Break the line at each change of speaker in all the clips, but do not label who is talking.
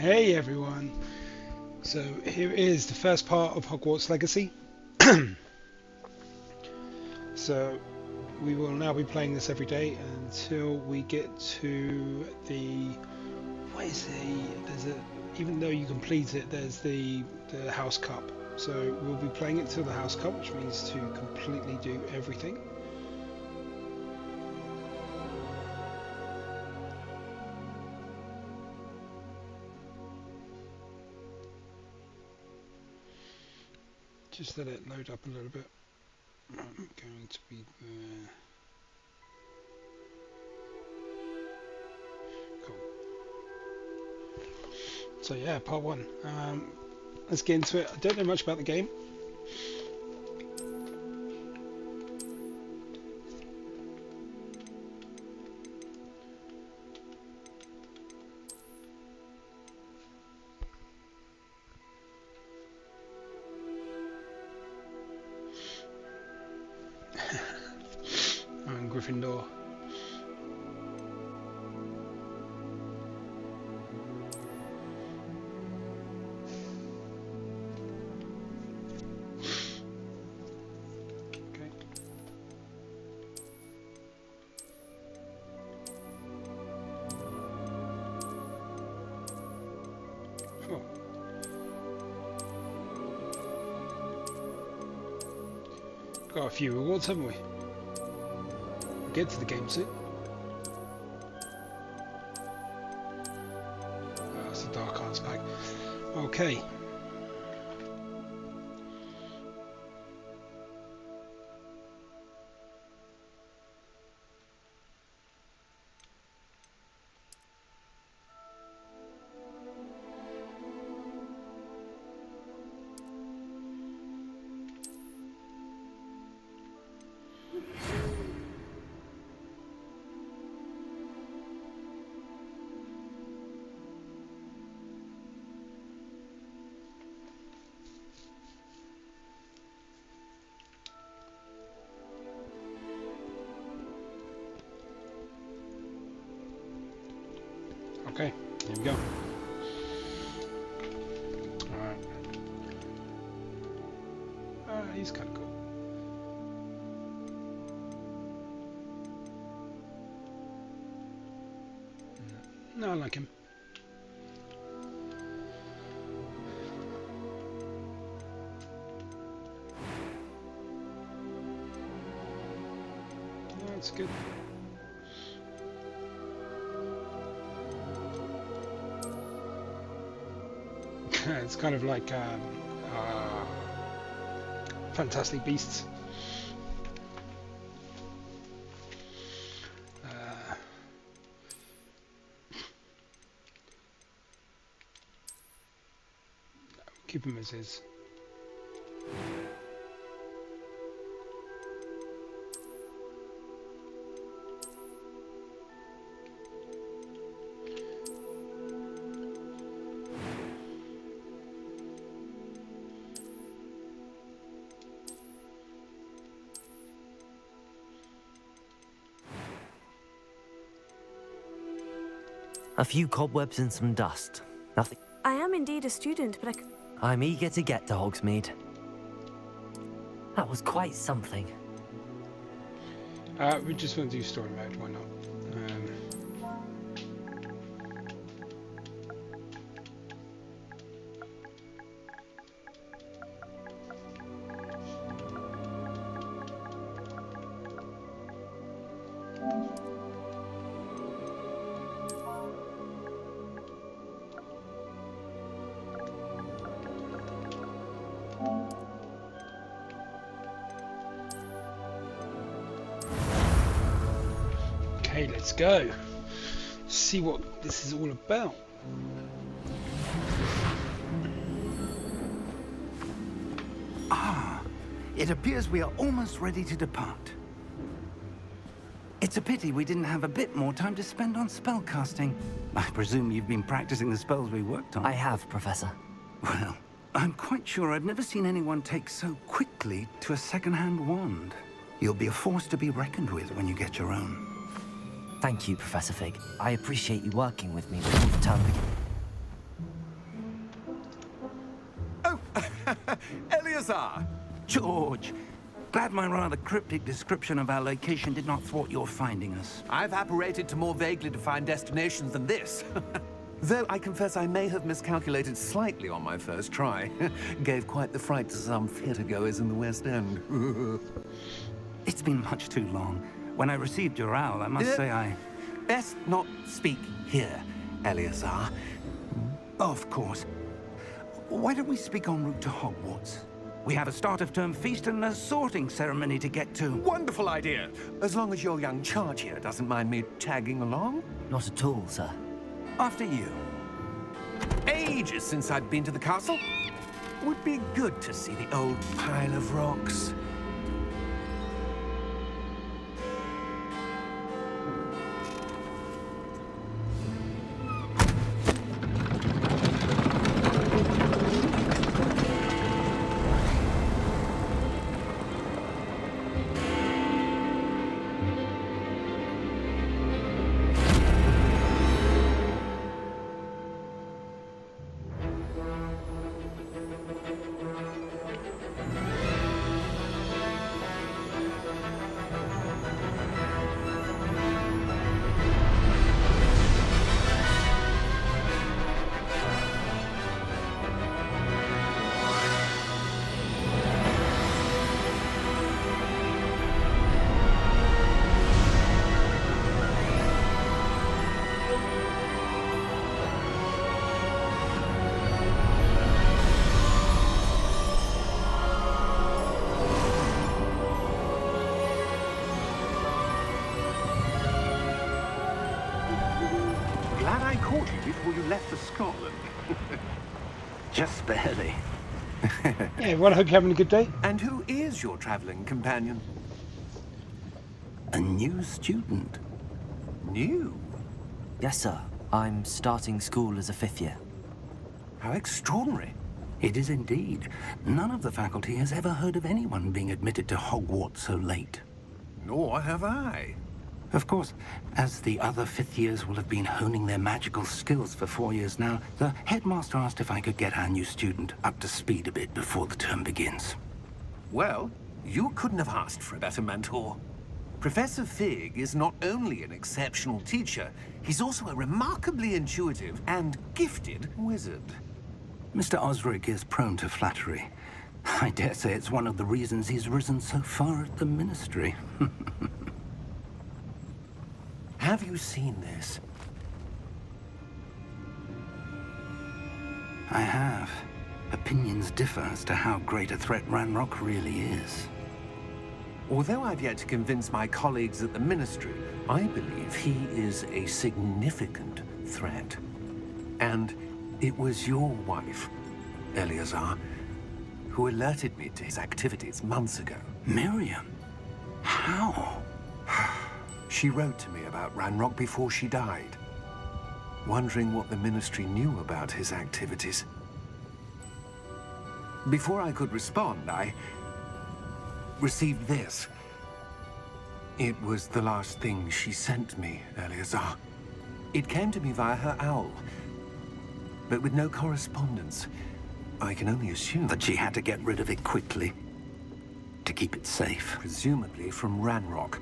Hey everyone! So here is the first part of Hogwarts Legacy. So we will now be playing this every day until we get to the even though you complete it, there's the House Cup. So we'll be playing it till the House Cup, which means to completely do everything. Just let it load up a little bit. I'm going to be there. Cool. So yeah, part one. Let's get into it. I don't know much about the game. I'm in Gryffindor. Okay. Oh. Got a few rewards, haven't we? We'll get to the game soon. That's the Dark Arts pack. Okay. Okay, here we go. Alright. He's kind of cool. No, I like him. That's good. It's kind of like Fantastic Beasts. Keep him as is.
A few cobwebs and some dust. Nothing.
I am indeed a student, but
I'm eager to get to Hogsmeade. That was quite something.
We just want to do story mode, why not? Okay, let's go. See what this is all about.
It appears we are almost ready to depart. It's a pity we didn't have a bit more time to spend on spellcasting. I presume you've been practicing the spells we worked on.
I have, Professor.
Well, I'm quite sure I've never seen anyone take so quickly to a second-hand wand. You'll be a force to be reckoned with when you get your own.
Thank you, Professor Fig. I appreciate you working with me before the term begins.
Eleazar!
George, glad my rather cryptic description of our location did not thwart your finding us.
I've apparated to more vaguely defined destinations than this. Though I confess I may have miscalculated slightly on my first try. Gave quite the fright to some theatre-goers in the West End.
It's been much too long. When I received your owl, I must say I...
Best not speak here, Eleazar.
Of course. Why don't we speak en route to Hogwarts? We have a start-of-term feast and a sorting ceremony to get to.
Wonderful idea! As long as your young charge here doesn't mind me tagging along.
Not at all, sir.
After you.
Ages since I've been to the castle. Would be good to see the old pile of rocks. Glad I caught you before you left for Scotland.
Just barely.
Yeah, everyone, I hope you're having a good day.
And who is your traveling companion?
A new student.
New?
Yes, sir. I'm starting school as a 5th year.
How extraordinary.
It is indeed. None of the faculty has ever heard of anyone being admitted to Hogwarts so late.
Nor have I.
Of course, as the other 5th years will have been honing their magical skills for 4 years now, the headmaster asked if I could get our new student up to speed a bit before the term begins.
Well, you couldn't have asked for a better mentor. Professor Fig is not only an exceptional teacher, he's also a remarkably intuitive and gifted wizard.
Mr. Osric is prone to flattery. I dare say it's one of the reasons he's risen so far at the Ministry.
Have you seen this?
I have. Opinions differ as to how great a threat Ranrok really is.
Although I've yet to convince my colleagues at the Ministry, I believe he is a significant threat. And it was your wife, Eleazar, who alerted me to his activities months ago.
Miriam? How?
She wrote to me about Ranrok before she died, wondering what the Ministry knew about his activities. Before I could respond, I received this. It was the last thing she sent me, Eleazar. It came to me via her owl, but with no correspondence. I can only assume
That she had to get rid of it quickly, to keep it safe.
presumably from Ranrok.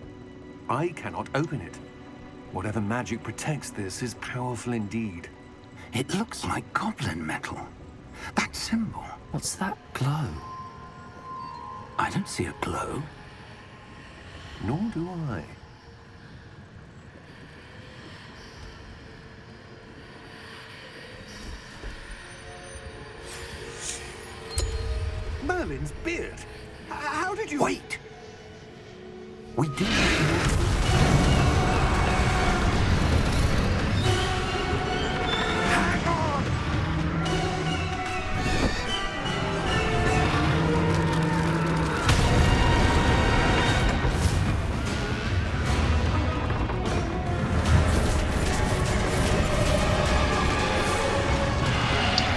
I cannot open it. Whatever magic protects this is powerful indeed.
It looks like goblin metal. That symbol.
What's that glow?
I don't see a glow.
Nor do I. Merlin's beard. How did you...
Wait! We do have more.
Hang on!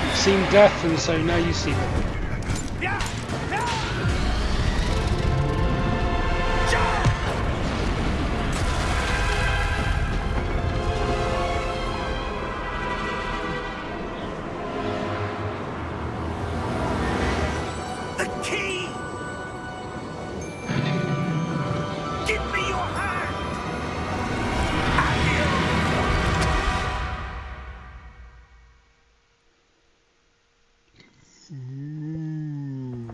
You've seen death, and so now you see them.
Yeah! Yeah!
Ooh.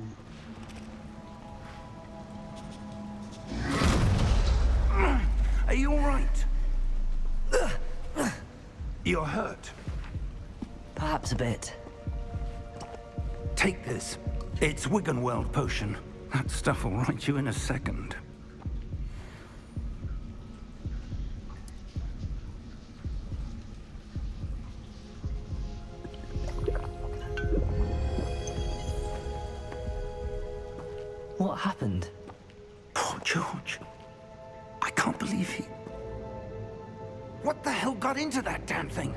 Are you all right? You're hurt.
Perhaps a bit.
Take this. It's Wiggenweld potion. That stuff will right you in a second.
What happened?
Poor George. I can't believe he... What the hell got into that damn thing?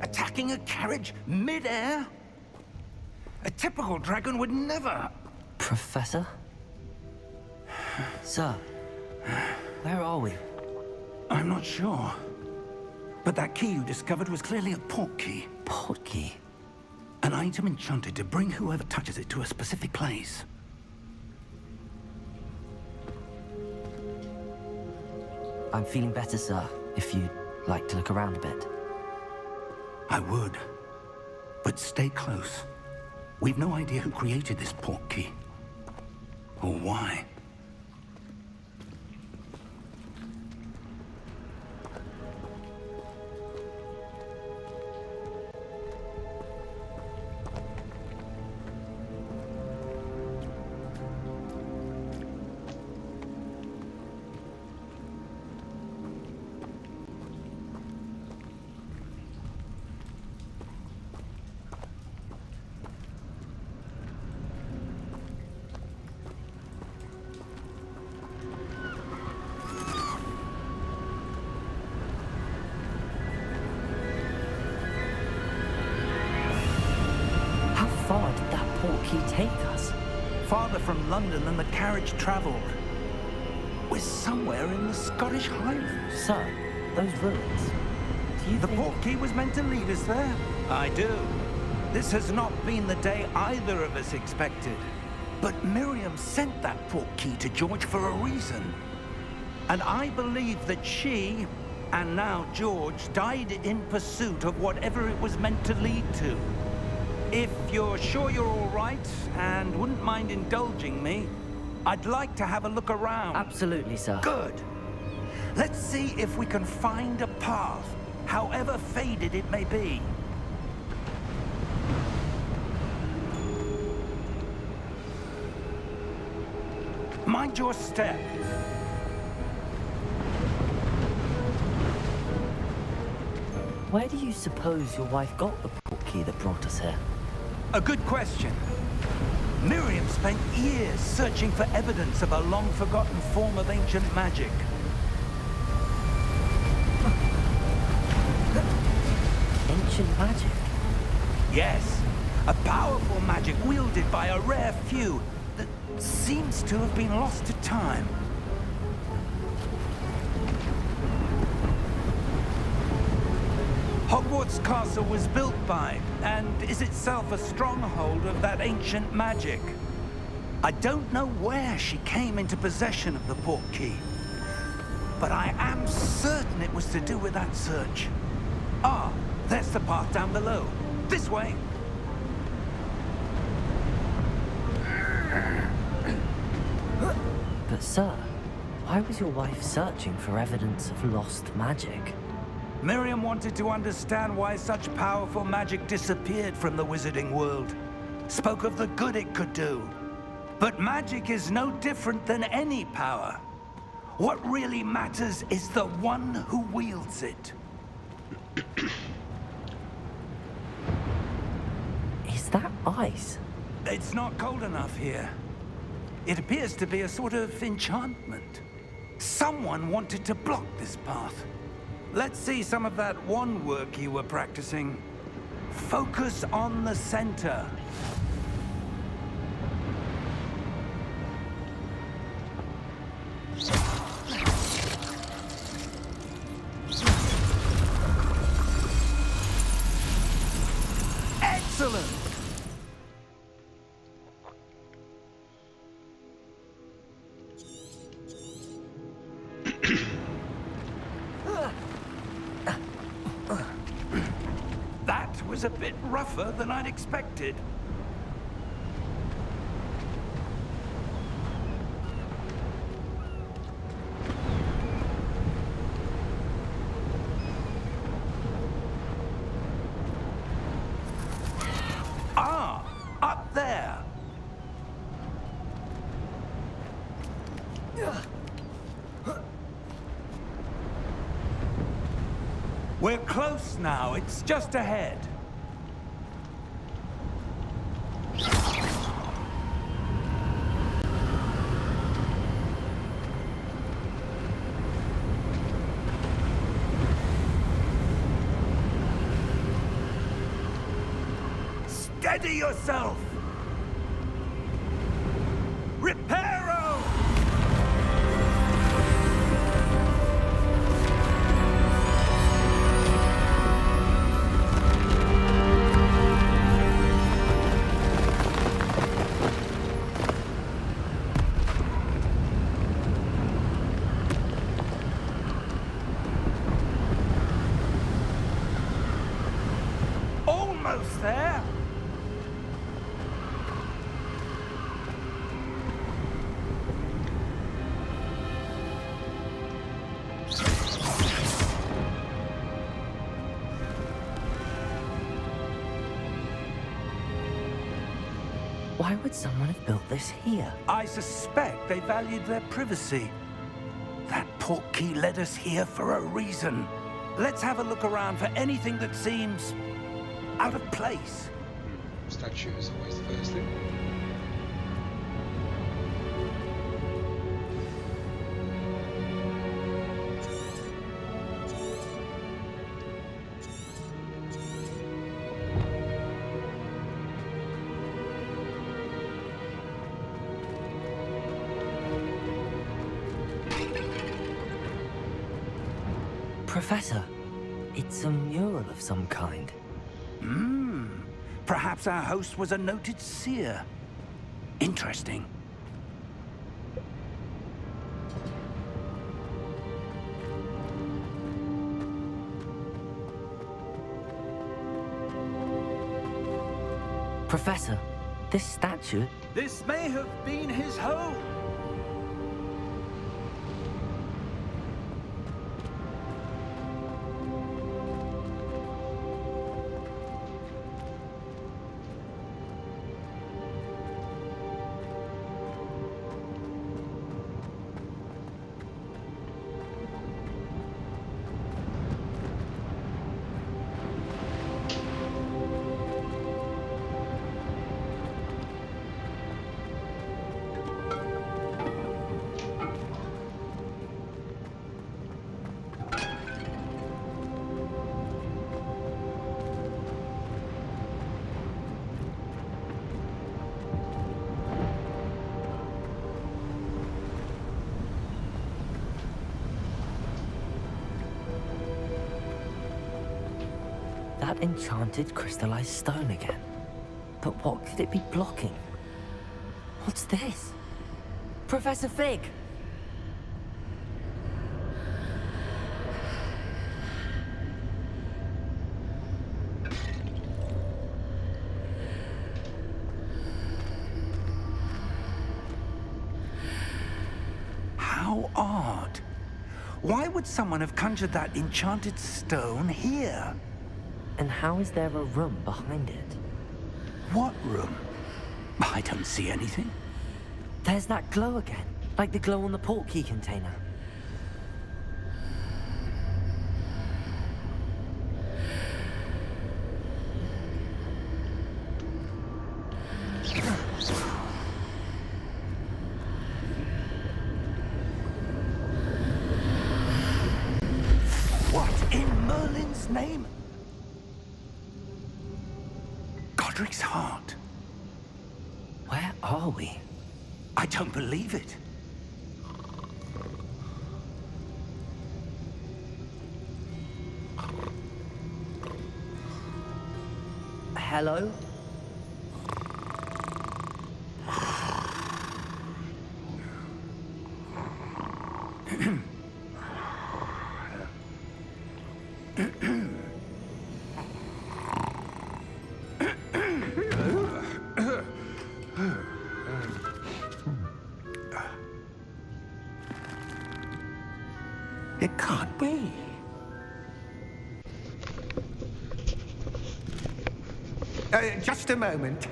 Attacking a carriage mid-air? A typical dragon would never...
Professor? Sir, where are we?
I'm not sure. But that key you discovered was clearly a port key.
Port key?
An item enchanted to bring whoever touches it to a specific place.
I'm feeling better, sir, if you'd like to look around a bit.
I would. But stay close. We've no idea who created this port key. Or why.
How far did that port key take us?
Farther from London than the carriage traveled. We're somewhere in the Scottish Highlands.
Sir, those ruins. Do you
The
think...
port key was meant to lead us there. I do. This has not been the day either of us expected. But Miriam sent that port key to George for a reason. And I believe that she, and now George, died in pursuit of whatever it was meant to lead to. If you're sure you're all right, and wouldn't mind indulging me, I'd like to have a look around.
Absolutely, sir.
Good. Let's see if we can find a path, however faded it may be. Mind your step.
Where do you suppose your wife got the port key that brought us here?
A good question. Miriam spent years searching for evidence of a long-forgotten form of ancient magic.
Ancient magic?
Yes, a powerful magic wielded by a rare few that seems to have been lost to time. Hogwarts Castle was built by, and is itself a stronghold of that ancient magic. I don't know where she came into possession of the port key, but I am certain it was to do with that search. Ah, there's the path down below. This way.
But sir, why was your wife searching for evidence of lost magic?
Miriam wanted to understand why such powerful magic disappeared from the wizarding world. Spoke of the good it could do. But magic is no different than any power. What really matters is the one who wields it.
Is that ice?
It's not cold enough here. It appears to be a sort of enchantment. Someone wanted to block this path. Let's see some of that wand work you were practicing. Focus on the center. Excellent! That was a bit rougher than I'd expected. We're close now. It's just ahead. Steady yourself! Reparo! Almost there!
Why would someone have built this here?
I suspect they valued their privacy. That portkey led us here for a reason. Let's have a look around for anything that seems out of place.
Statue is always the first thing.
Professor, it's a mural of some kind.
Perhaps our host was a noted seer. Interesting.
Professor, this statue...
This may have been his home.
That enchanted crystallized stone again. But what could it be blocking? What's this? Professor Fig!
How odd. Why would someone have conjured that enchanted stone here?
And how is there a room behind it?
What room? I don't see anything.
There's that glow again, like the glow on the portkey container.
What in Merlin's name? Godric's heart.
Where are we?
I don't believe it.
Hello?
It can't be.
Just a moment.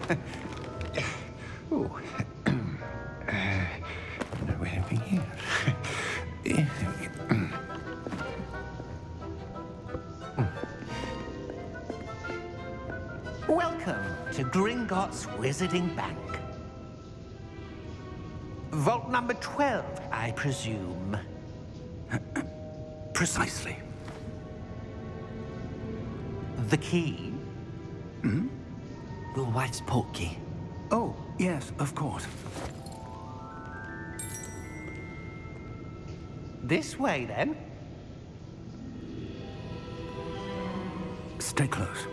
Oh. Where are we here?
Welcome to Gringotts Wizarding Bank. Vault number 12, I presume.
Precisely.
The key?
Your wife's portkey.
Oh, yes, of course.
This way, then.
Stay close.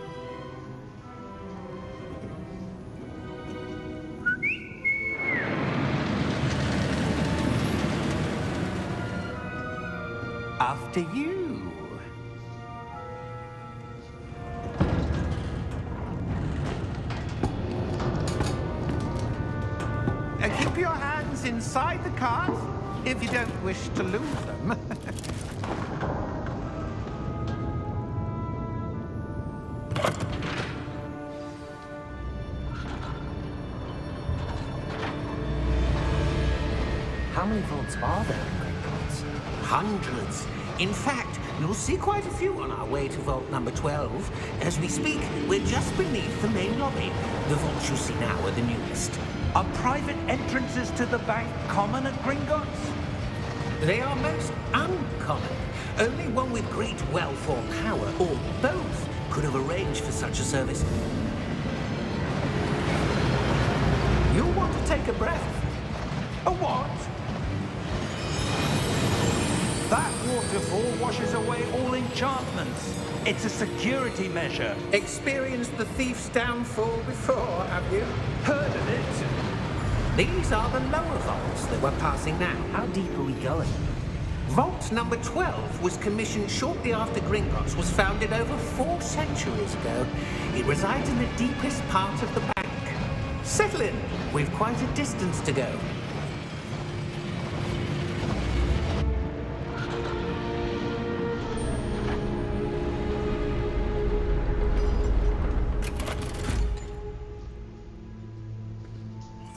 After you. Keep your hands inside the cart if you don't wish to lose them.
How many vaults are there in Gringotts?
Hundreds. In fact, you'll see quite a few on our way to vault number 12. As we speak, we're just beneath the main lobby. The vaults you see now are the newest.
Are private entrances to the bank common at Gringotts?
They are most uncommon. Only one with great wealth or power, or both, could have arranged for such a service.
You'll want to take a breath. A what? That waterfall washes away all enchantments. It's a security measure.
Experienced the thief's downfall before, have you?
Heard of it?
These are the lower vaults that we're passing now.
How deep are we going?
Vault number 12 was commissioned shortly after Gringotts was founded over 4 centuries ago. It resides in the deepest part of the bank. Settle in. We've quite a distance to go.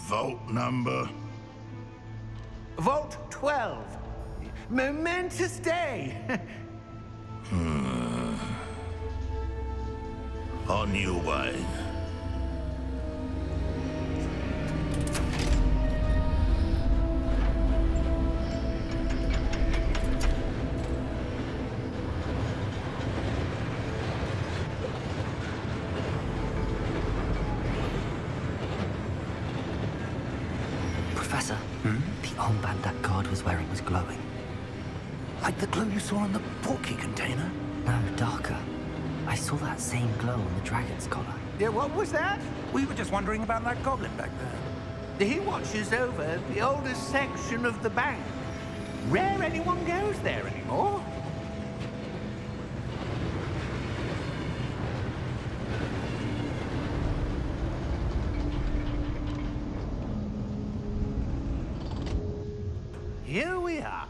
Vault number?
Vault 12. Momentous day.
On your way.
Professor, the armband that guard was wearing was glowing.
Like the glow you saw on the portkey container?
No, darker. I saw that same glow on the dragon's collar.
Yeah, what was that? We were just wondering about that goblin back there.
He watches over the oldest section of the bank. Rare anyone goes there anymore. Here we are.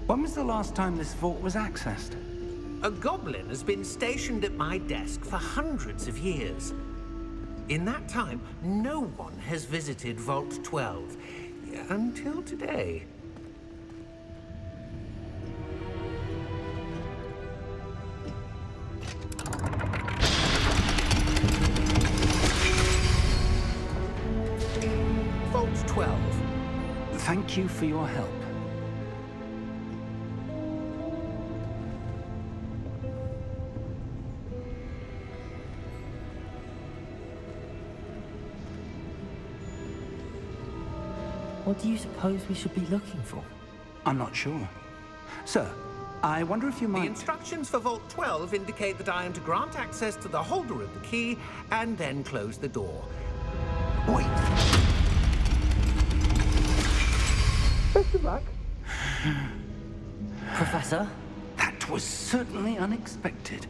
When was the last time this vault was accessed?
A goblin has been stationed at my desk for hundreds of years. In that time, no one has visited Vault 12. Until today. Vault 12.
Thank you for your help.
What do you suppose we should be looking for?
I'm not sure. Sir, I wonder if you
The
might...
instructions for Vault 12 indicate that I am to grant access to the holder of the key and then close the door.
Wait!
Best of luck.
Professor?
That was certainly unexpected.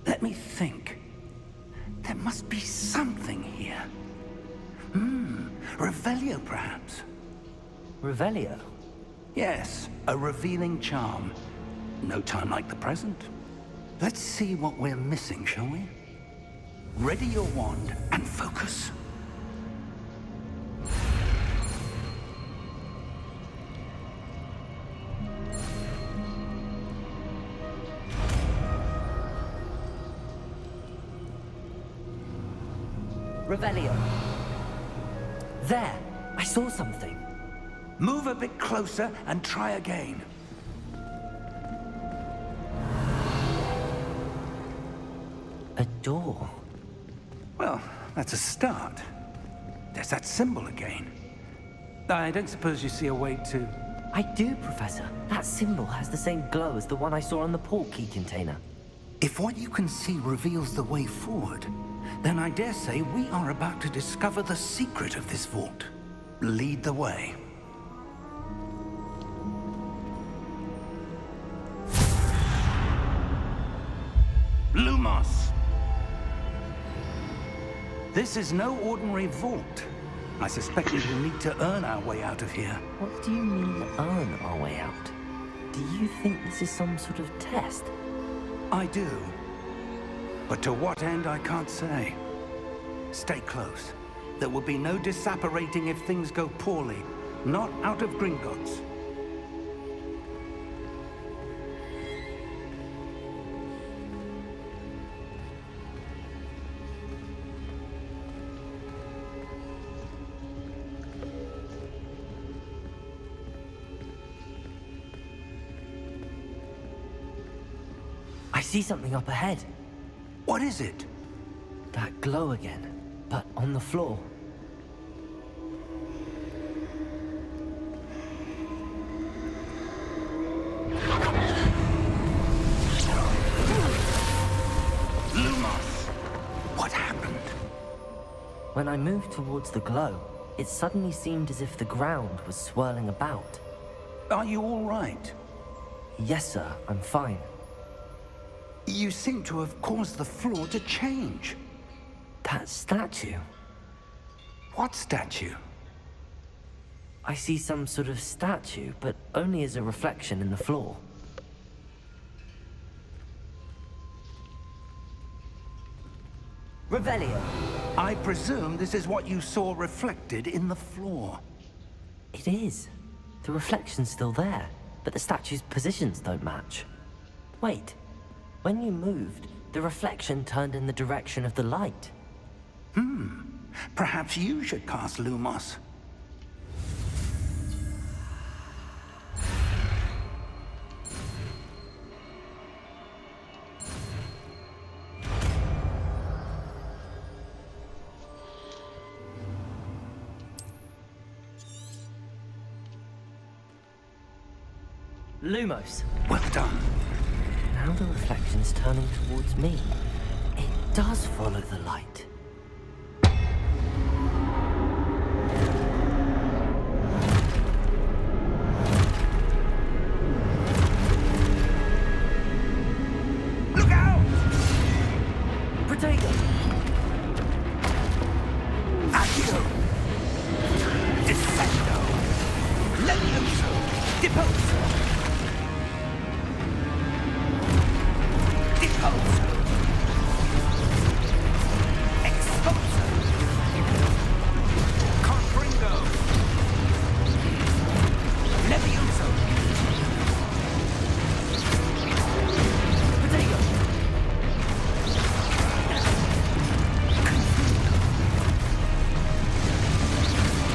Let me think. There must be something here. Revelio, perhaps?
Revelio?
Yes, a revealing charm. No time like the present. Let's see what we're missing, shall we? Ready your wand and focus.
Revelio. There! I saw something.
Move a bit closer and try again.
A door.
Well, that's a start. There's that symbol again. I don't suppose you see a way to...
I do, Professor. That symbol has the same glow as the one I saw on the portkey container.
If what you can see reveals the way forward, then I dare say we are about to discover the secret of this vault. Lead the way.
Lumos! This is no ordinary vault. I suspect we will need to earn our way out of here.
What do you mean, earn our way out? Do you think this is some sort of test?
I do. But to what end, I can't say. Stay close. There will be no disapparating if things go poorly. Not out of Gringotts.
I see something up ahead.
What is it?
That glow again, but on the floor.
Lumos! What happened?
When I moved towards the glow, it suddenly seemed as if the ground was swirling about.
Are you all right?
Yes, sir, I'm fine.
You seem to have caused the floor to change.
That statue.
What statue?
I see some sort of statue, but only as a reflection in the floor. Revelio.
I presume this is what you saw reflected in the floor.
It is. The reflection's still there, but the statue's positions don't match. Wait. When you moved, the reflection turned in the direction of the light.
Perhaps you should cast Lumos.
Lumos.
Well done.
Now the reflection's turning towards me. It does follow the light.
Look out!
Protego!
Accio! Descendo! Levioso! Deposo! Deposo! Exposo! Confringo! Levioso!
Protego!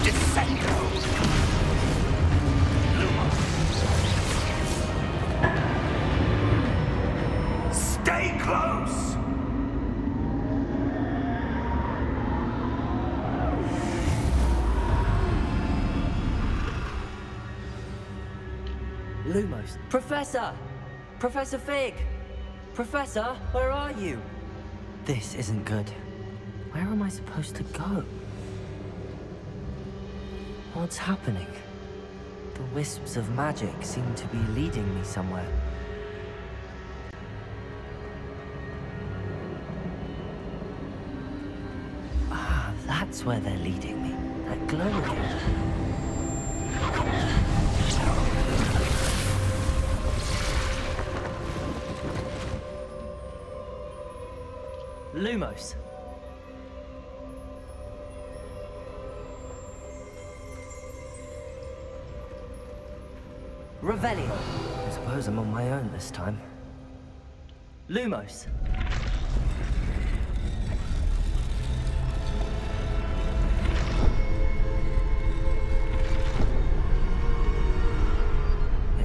Descendo! Lumos! Stay close!
Lumos. Professor! Professor Fig! Professor, where are you? This isn't good. Where am I supposed to go? What's happening? The wisps of magic seem to be leading me somewhere. Ah, that's where they're leading me. That glow again. Lumos. Revelio. I suppose I'm on my own this time. Lumos.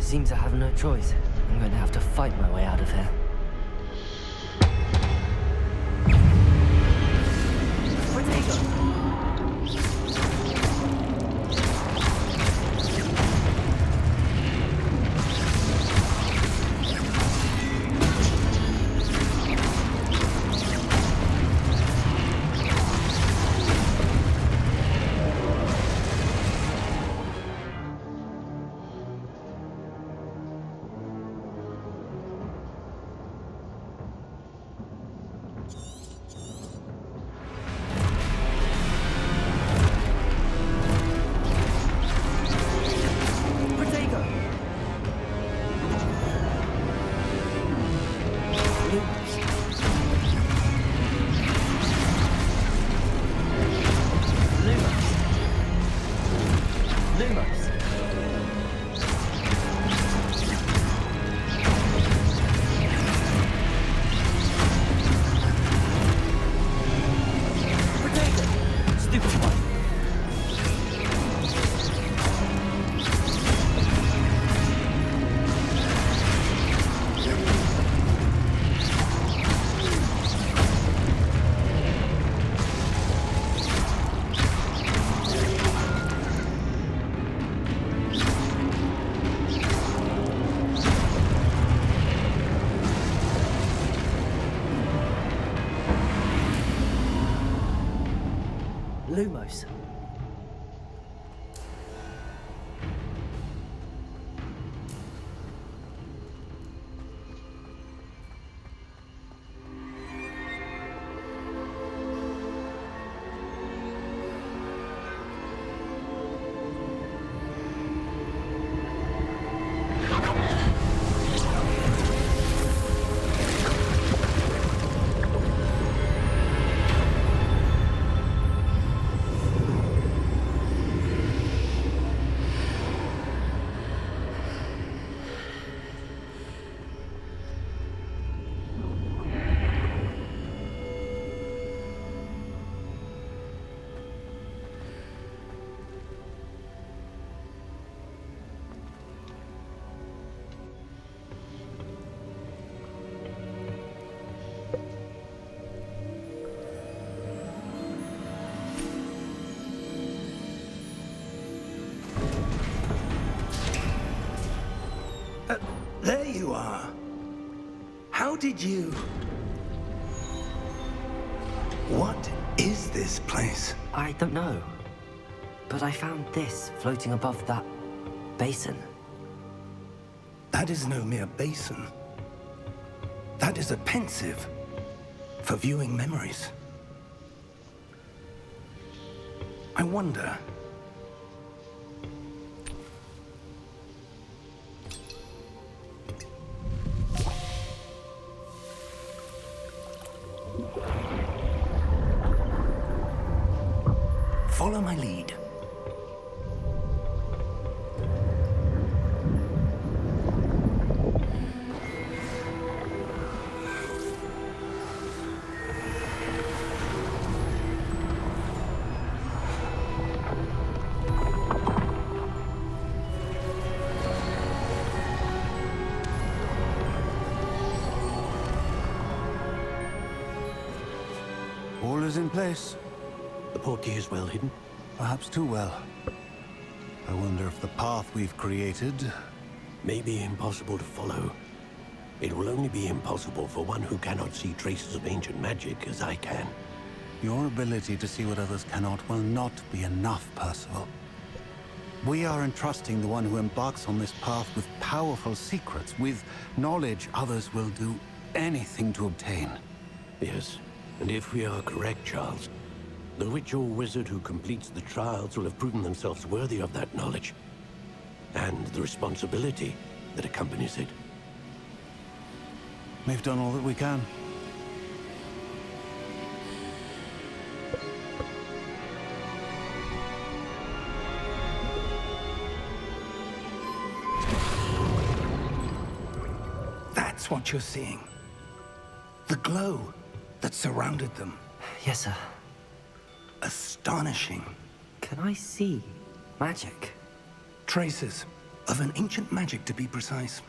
Seems I have no choice. I'm going to have to fight my way out of here. Lumos.
There you are. How did you... What is this place?
I don't know. But I found this floating above that basin.
That is no mere basin. That is a pensive for viewing memories. I wonder... Follow my lead.
All is in place.
The portkey is well hidden.
Perhaps too well. I wonder if the path we've created...
May be impossible to follow. It will only be impossible for one who cannot see traces of ancient magic as I can.
Your ability to see what others cannot will not be enough, Percival. We are entrusting the one who embarks on this path with powerful secrets, with knowledge others will do anything to obtain.
Yes, and if we are correct, Charles, the witch or wizard who completes the trials will have proven themselves worthy of that knowledge, and the responsibility that accompanies it.
We've done all that we can.
That's what you're seeing. The glow that surrounded them.
Yes, sir.
Astonishing.
Can I see magic?
Traces Of an ancient magic, to be precise.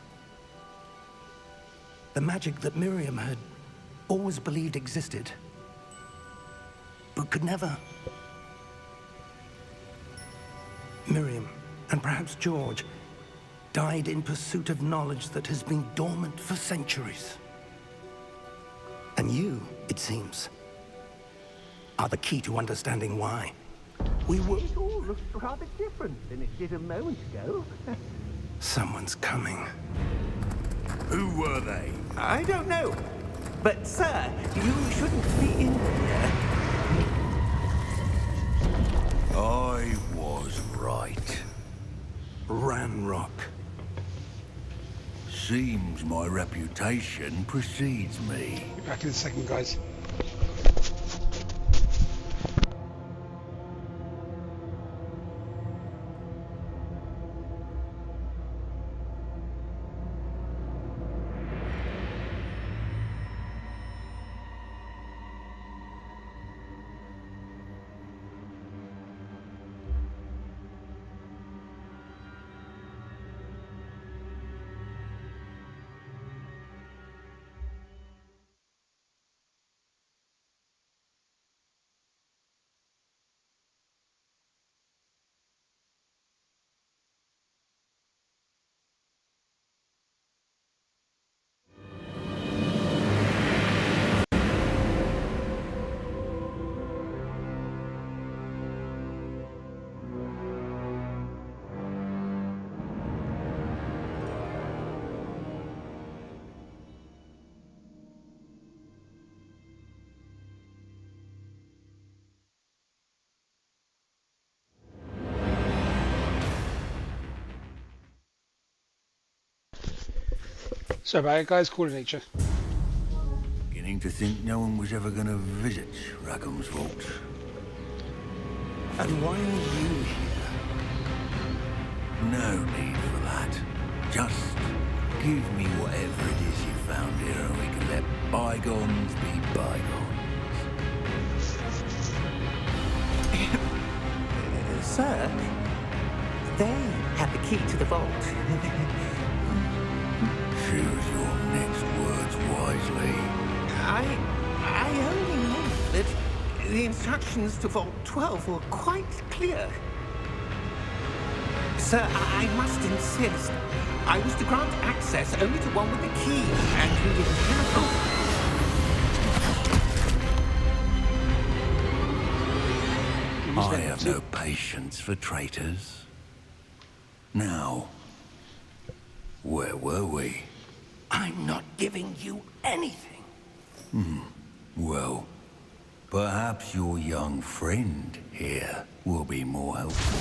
The magic that Miriam had always believed existed, but could never. Miriam, and perhaps George, died in pursuit of knowledge that has been dormant for centuries. And you, it seems, are the key to understanding why.
We were... It all looks rather different than it did a moment ago.
Someone's coming.
Who were they?
I don't know. But, sir, you shouldn't be in here.
I was right.
Ranrok.
Seems my reputation precedes me.
Be back in a second, guys. Sorry about it, guys. Calling nature.
Beginning to think no one was ever going to visit Rackham's vault.
And why are you here?
No need for that. Just give me whatever it is you found here and we can let bygones be bygones.
Sir, they have the key to the vault.
Choose your next words wisely.
I only know that the instructions to Vault 12 were quite clear. Sir, I must insist. I was to grant access only to one with the key, and you didn't
I have no patience for traitors. Now, where were we?
I'm not giving you anything.
Well, perhaps your young friend here will be more helpful.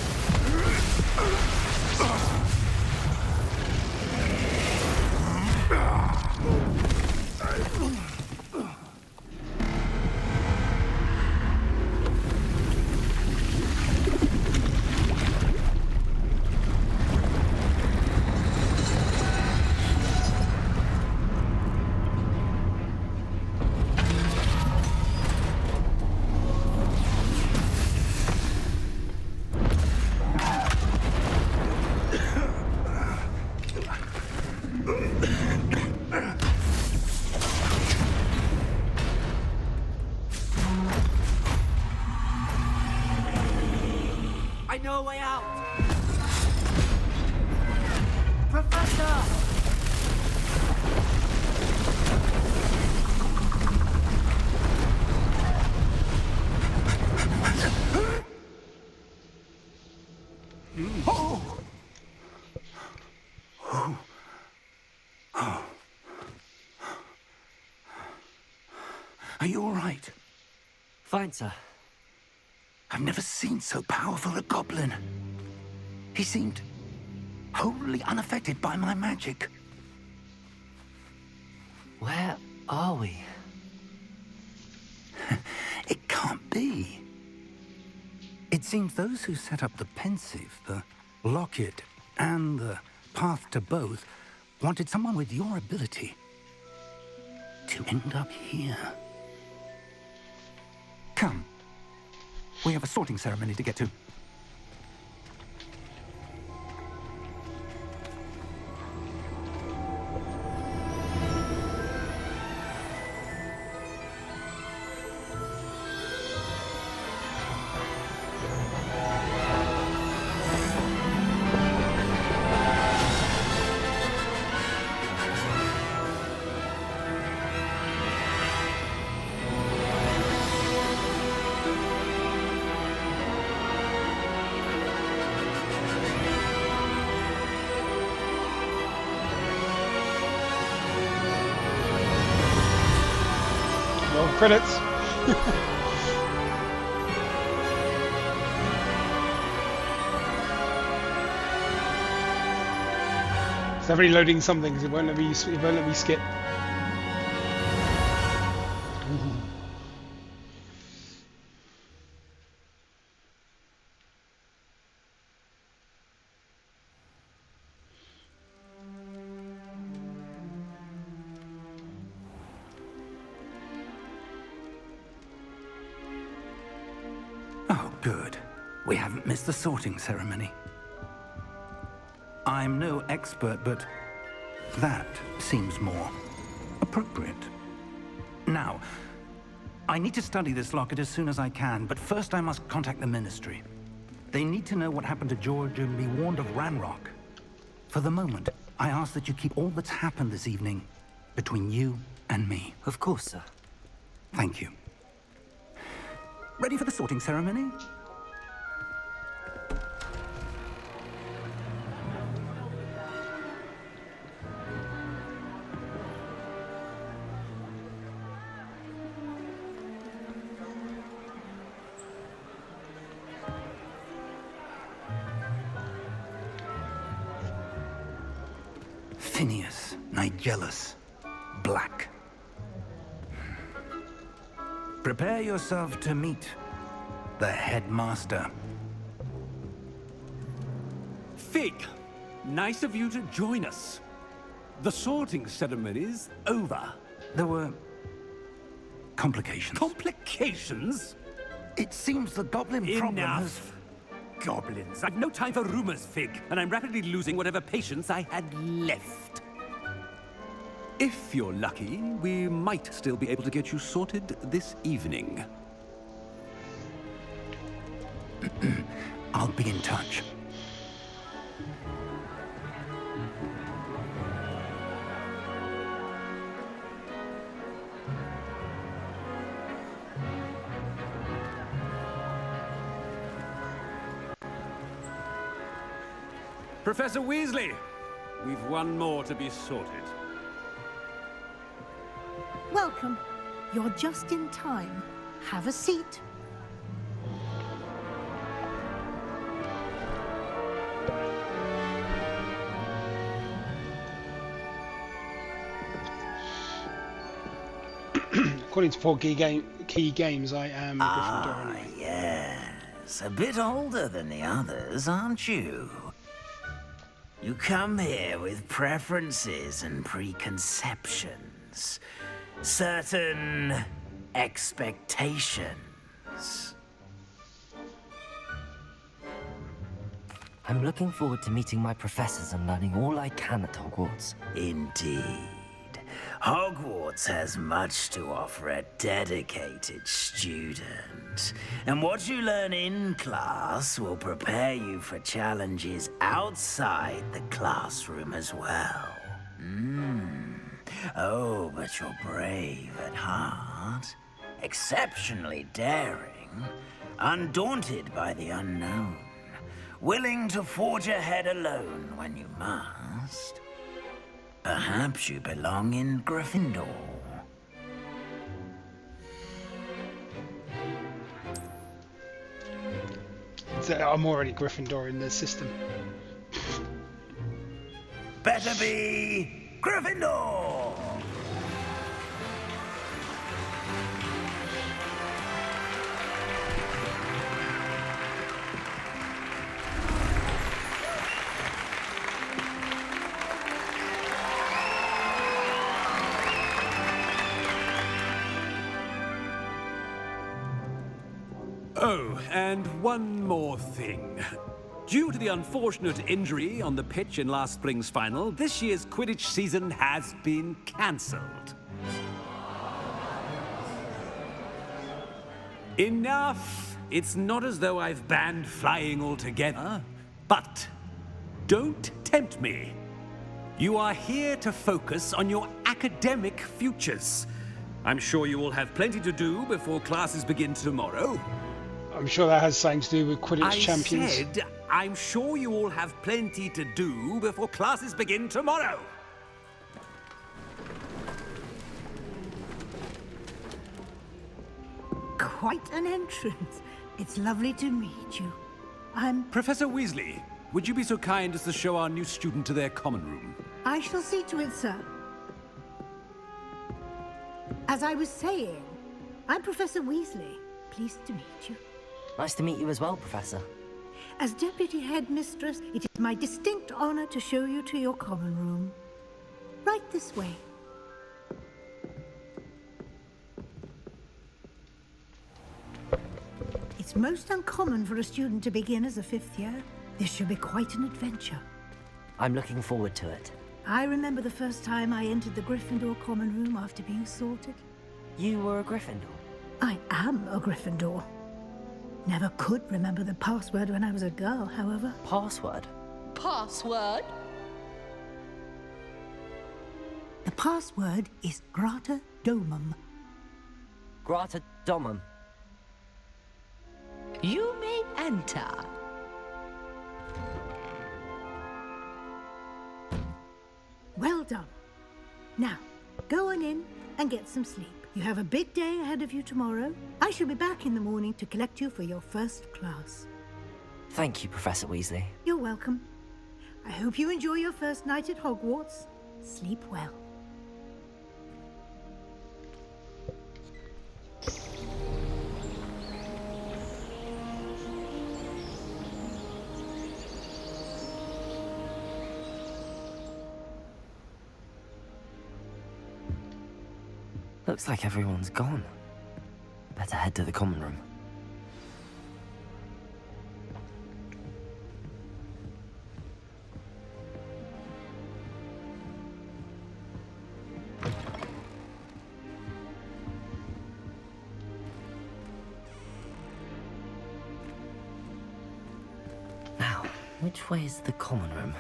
I know a way out!
Professor!
Are you all right?
Fine, sir.
I've never seen so powerful a goblin. He seemed wholly unaffected by my magic.
Where are we?
It can't be. It seems those who set up the pensive, the locket, and the path to both wanted someone with your ability to end up here. Come. We have a sorting ceremony to get to.
Credits. It's definitely loading something because it won't let me skip.
Oh, good. We haven't missed the sorting ceremony. I'm no expert, but that seems more appropriate. Now, I need to study this locket as soon as I can, but first I must contact the Ministry. They need to know what happened to George and be warned of Ranrok. For the moment, I ask that you keep all that's happened this evening between you and me.
Of course, sir.
Thank you. Ready for the sorting ceremony? Phineas, Nigellus, Black. Prepare yourself to meet the headmaster.
Fig, nice of you to join us. The sorting ceremony's over.
There were complications.
Complications?
It seems the goblin problem has...
Enough. Goblins. I've no time for rumors, Fig, and I'm rapidly losing whatever patience I had left. If you're lucky, we might still be able to get you sorted this evening.
I'll be in touch.
Professor Weasley, we've one more to be sorted.
Welcome. You're just in time. Have a seat.
According to 4 key games, I am Gryffindor anyway.
Yes. A bit older than the others, aren't you? You come here with preferences and preconceptions. Certain expectations.
I'm looking forward to meeting my professors and learning all I can at Hogwarts.
Indeed. Hogwarts has much to offer a dedicated student. And what you learn in class will prepare you for challenges outside the classroom as well. Oh, but you're brave at heart, exceptionally daring, undaunted by the unknown, willing to forge ahead alone when you must. Perhaps you belong in Gryffindor.
I'm already Gryffindor in the system.
Better be Gryffindor!
Oh, and one more thing. Due to the unfortunate injury on the pitch in last spring's final, this year's Quidditch season has been cancelled. Enough! It's not as though I've banned flying altogether, but don't tempt me. You are here to focus on your academic futures. I'm sure you will have plenty to do before classes begin tomorrow.
I'm sure that has something to do with Quidditch champions.
I said, I'm sure you all have plenty to do before classes begin tomorrow.
quite an entrance. It's lovely to meet you.
Professor Weasley, would you be so kind as to show our new student to their common room?
I shall see to it, sir. As I was saying, I'm Professor Weasley. Pleased to meet you.
Nice to meet you as well, Professor.
As Deputy Headmistress, it is my distinct honor to show you to your common room. Right this way. It's most uncommon for a student to begin as a 5th year. This should be quite an adventure.
I'm looking forward to it.
I remember the first time I entered the Gryffindor common room after being sorted.
You were a Gryffindor?
I am a Gryffindor. Never could remember the password when I was a girl, however.
Password?
Password?
The password is Grata Domum.
Grata Domum.
You may enter.
Well done. Now, go on in and get some sleep. You have a big day ahead of you tomorrow. I shall be back in the morning to collect you for your first class.
Thank you, Professor Weasley.
You're welcome. I hope you enjoy your first night at Hogwarts. Sleep well.
Looks like everyone's gone. Better head to the common room. Now, which way is the common room?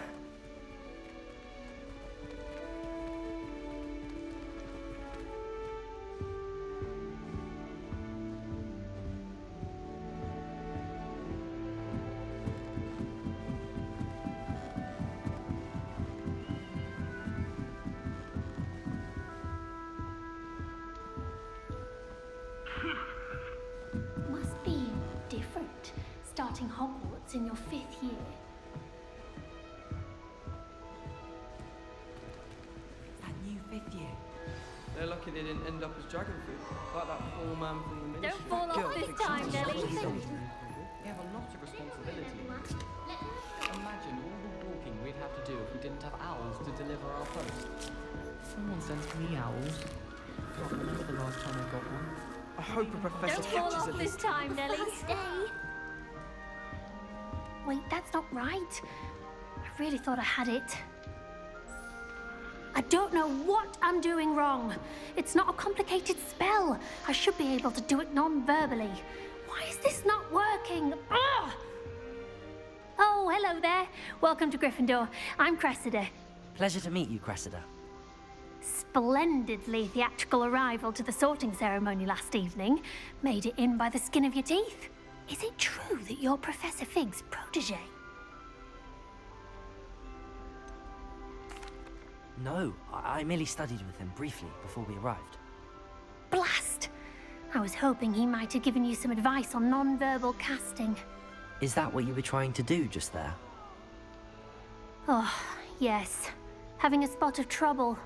Must be different, starting Hogwarts in your 5th year.
That new 5th year. They're lucky they didn't end up as dragon food, like that poor man from the ministry.
Don't fall off this time, Nelly.
We have a lot of responsibility. Imagine all the walking we'd have to do if we didn't have owls to deliver our post. Someone sends me owls. I can't remember the last time I got one. I hope a professor
Don't fall
catches
off
it
this time, Nelly. Stay. Wait, that's not right. I really thought I had it. I don't know what I'm doing wrong. It's not a complicated spell. I should be able to do it non-verbally. Why is this not working? Ugh! Oh, hello there. Welcome to Gryffindor. I'm Cressida.
Pleasure to meet you, Cressida.
Splendidly theatrical arrival to the sorting ceremony last evening. Made it in by the skin of your teeth. Is it true that you're Professor Fig's protege?
No, I merely studied with him briefly before we arrived.
Blast! I was hoping he might have given you some advice on non-verbal casting.
Is that what you were trying to do just there?
Oh, yes. Having a spot of trouble.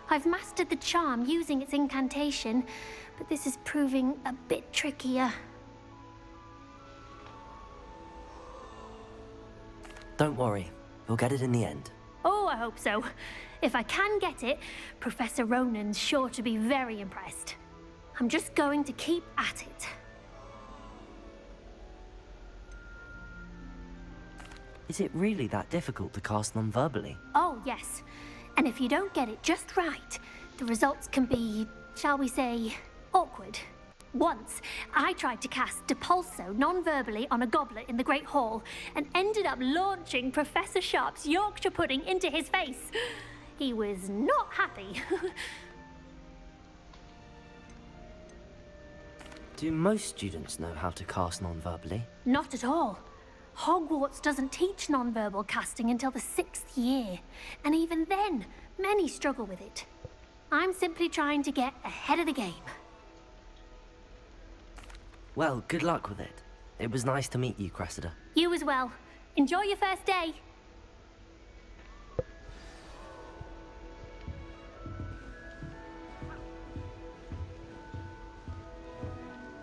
I've mastered the charm using its incantation, but this is proving a bit trickier.
Don't worry, you'll get it in the end.
Oh, I hope so. If I can get it, Professor Ronan's sure to be very impressed. I'm just going to keep at it.
Is it really that difficult to cast non-verbally?
Oh, yes. And if you don't get it just right, the results can be, shall we say, awkward. Once, I tried to cast Depulso non-verbally on a goblet in the Great Hall and ended up launching Professor Sharp's Yorkshire pudding into his face. He was not happy.
Do most students know how to cast non-verbally?
Not at all. Hogwarts doesn't teach non-verbal casting until the 6th year, and even then, many struggle with it. I'm simply trying to get ahead of the game.
Well, good luck with it. It was nice to meet you, Cressida.
You as well. Enjoy your first day.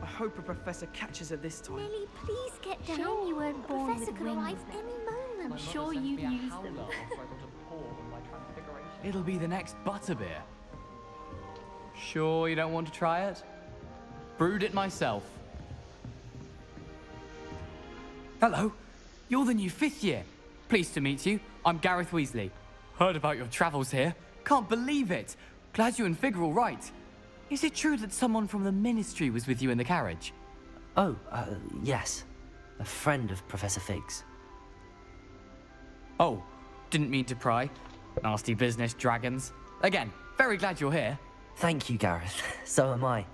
I hope a professor catches her this time.
Lily, please get down. Sure you weren't born
Professor
with
could
wings.
arrive any moment.
I'm sure you used them.
It'll be the next butterbeer. Sure you don't want to try it? Brewed it myself. Hello, you're the new 5th year. Pleased to meet you. I'm Gareth Weasley. Heard about your travels here. Can't believe it. Glad you and Fig are all right. Is it true that someone from the Ministry was with you in the carriage?
Oh, yes. A friend of Professor Fig's.
Oh, didn't mean to pry. Nasty business, dragons. Again, very glad you're here.
Thank you, Gareth. So am I.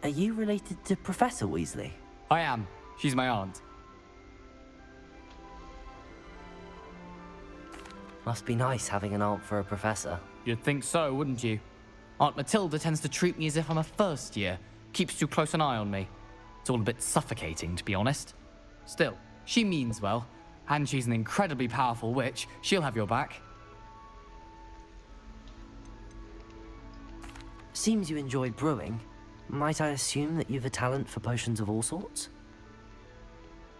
Are you related to Professor Weasley?
I am. She's my aunt.
Must be nice having an aunt for a professor.
You'd think so, wouldn't you? Aunt Matilda tends to treat me as if I'm a first year. Keeps too close an eye on me. It's all a bit suffocating, to be honest. Still, she means well. And she's an incredibly powerful witch. She'll have your back.
Seems you enjoy brewing. Might I assume that you've a talent for potions of all sorts?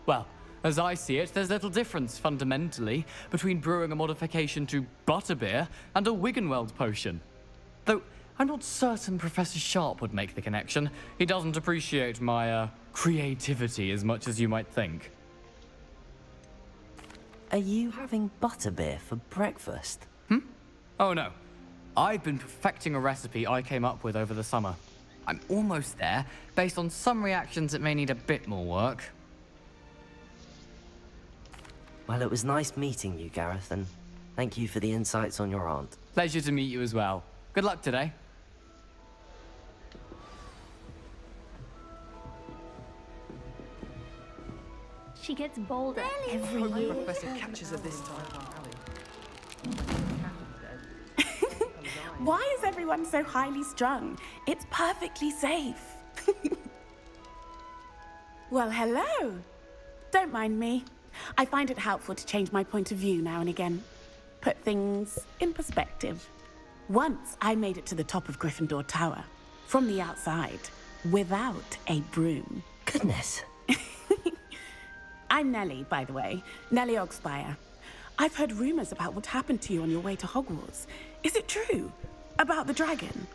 Well, as I see it, there's little difference, fundamentally, between brewing a modification to butterbeer and a Wiggenweld potion. Though, I'm not certain Professor Sharp would make the connection. He doesn't appreciate my, creativity as much as you might think.
Are you having butterbeer for breakfast?
Oh no. I've been perfecting a recipe I came up with over the summer. I'm almost there. Based on some reactions, it may need a bit more work.
Well, it was nice meeting you, Gareth, and thank you for the insights on your aunt.
Pleasure to meet you as well. Good luck today.
She gets bolder every
Hope
year.
Professor catches her this time.
Why is everyone so highly strung? It's perfectly safe. Well, hello. Don't mind me. I find it helpful to change my point of view now and again. Put things in perspective. Once I made it to the top of Gryffindor Tower, from the outside, without a broom.
Goodness.
I'm Nellie, by the way. Nellie Ogspire. I've heard rumors about what happened to you on your way to Hogwarts. Is it true? About the dragon?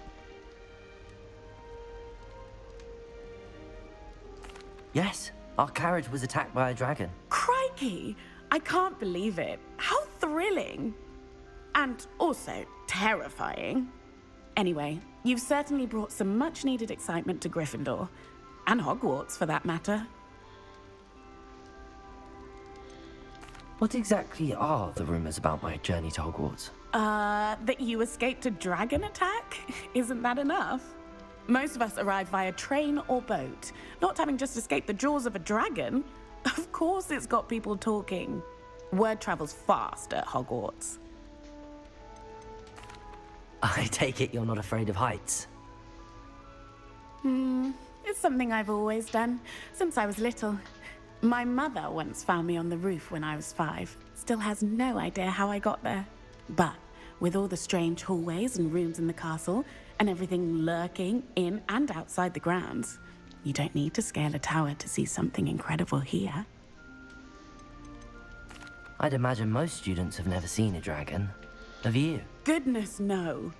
Yes, our carriage was attacked by a dragon.
Crikey! I can't believe it. How thrilling! And also terrifying. Anyway, you've certainly brought some much-needed excitement to Gryffindor. And Hogwarts, for that matter.
What exactly are the rumors about my journey to Hogwarts?
That you escaped a dragon attack? Isn't that enough? Most of us arrive via train or boat, not having just escaped the jaws of a dragon. Of course it's got people talking. Word travels fast at Hogwarts.
I take it you're not afraid of heights?
It's something I've always done, since I was little. My mother once found me on the roof when I was 5. Still has no idea how I got there. But with all the strange hallways and rooms in the castle, and everything lurking in and outside the grounds, you don't need to scale a tower to see something incredible here.
I'd imagine most students have never seen a dragon. Have you?
Goodness, no.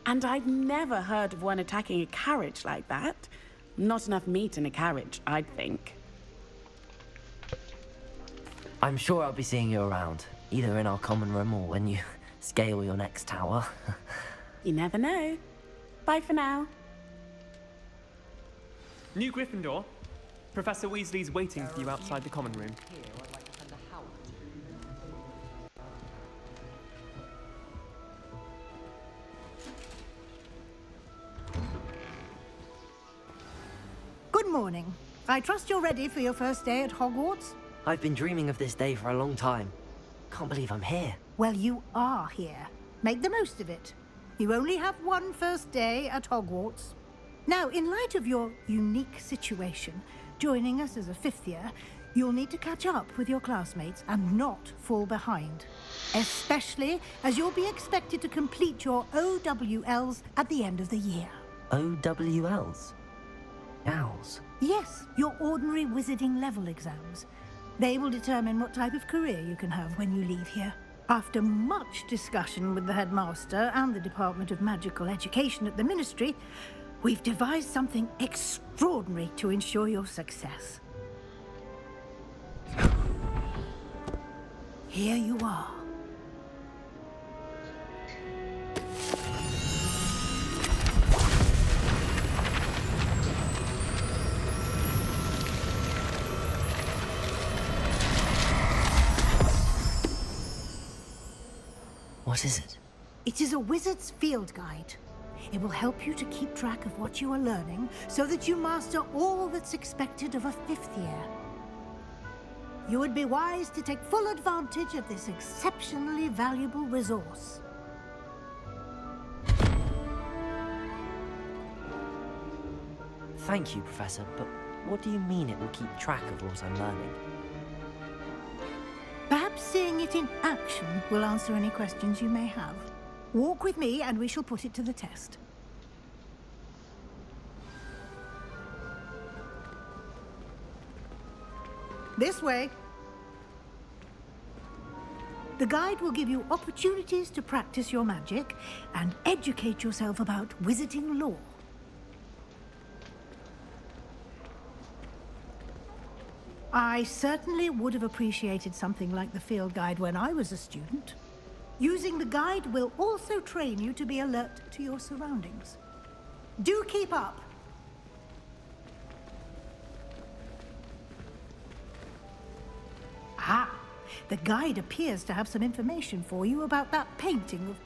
And I've never heard of one attacking a carriage like that. Not enough meat in a carriage, I'd think.
I'm sure I'll be seeing you around, either in our common room or when you scale your next tower.
You never know. Bye for now.
New Gryffindor. Professor Weasley's waiting for you outside the common room.
Good morning. I trust you're ready for your first day at Hogwarts?
I've been dreaming of this day for a long time. Can't believe I'm here.
Well, you are here. Make the most of it. You only have one first day at Hogwarts. Now, in light of your unique situation, joining us as a 5th year, you'll need to catch up with your classmates and not fall behind. Especially as you'll be expected to complete your OWLs at the end of the year.
OWLs? Owls?
Yes, your ordinary wizarding level exams. They will determine what type of career you can have when you leave here. After much discussion with the headmaster and the Department of Magical Education at the Ministry, we've devised something extraordinary to ensure your success. Here you are.
What is it?
It is a wizard's field guide. It will help you to keep track of what you are learning so that you master all that's expected of a 5th year. You would be wise to take full advantage of this exceptionally valuable resource.
Thank you, Professor, but what do you mean it will keep track of what I'm learning?
Perhaps seeing it in action will answer any questions you may have. Walk with me and we shall put it to the test. This way. The guide will give you opportunities to practice your magic and educate yourself about wizarding lore. I certainly would have appreciated something like the field guide when I was a student. Using the guide will also train you to be alert to your surroundings. Do keep up! Ah, the guide appears to have some information for you about that painting of...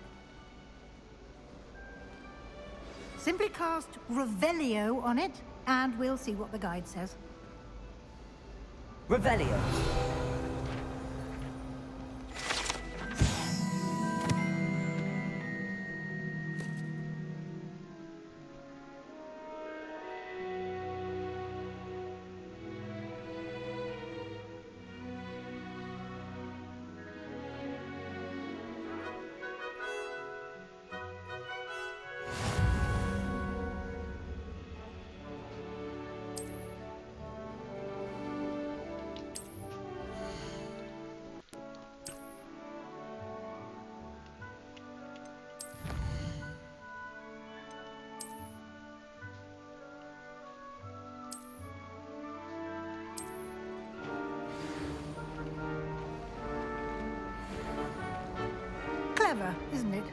Simply cast Revelio on it, and we'll see what the guide says.
Revelio.
Clever, isn't it?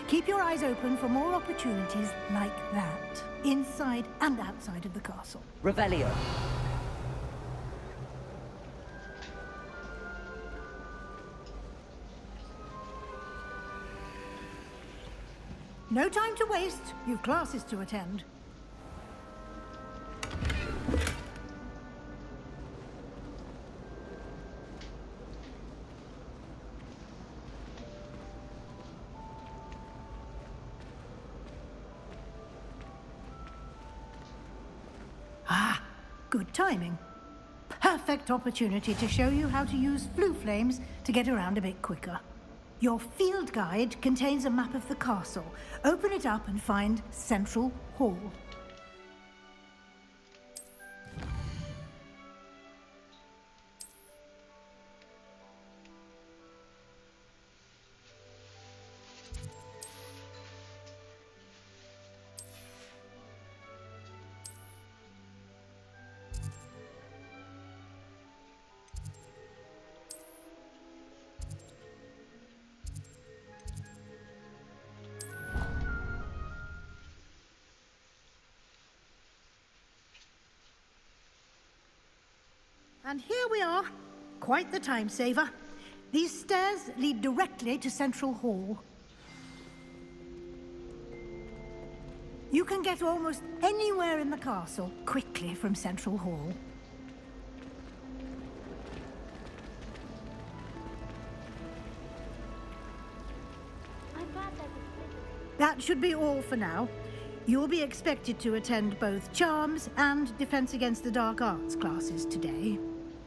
Keep your eyes open for more opportunities like that, inside and outside of the castle.
Revelio.
No time to waste. You've classes to attend. Ah, good timing. Perfect opportunity to show you how to use flue flames to get around a bit quicker. Your field guide contains a map of the castle. Open it up and find Central Hall. And here we are. Quite the time saver. These stairs lead directly to Central Hall. You can get almost anywhere in the castle quickly from Central Hall. That should be all for now. You'll be expected to attend both Charms and Defense Against the Dark Arts classes today.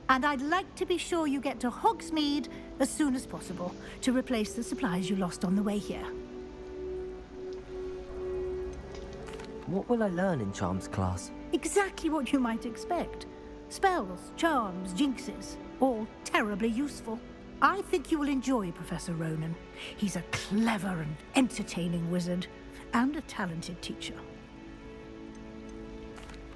And I'd like to be sure you get to Hogsmeade as soon as possible to replace the supplies you lost on the way here.
What will I learn in Charms class?
Exactly what you might expect. Spells, charms, jinxes, all terribly useful. I think you will enjoy Professor Ronan. He's a clever and entertaining wizard, and a talented teacher.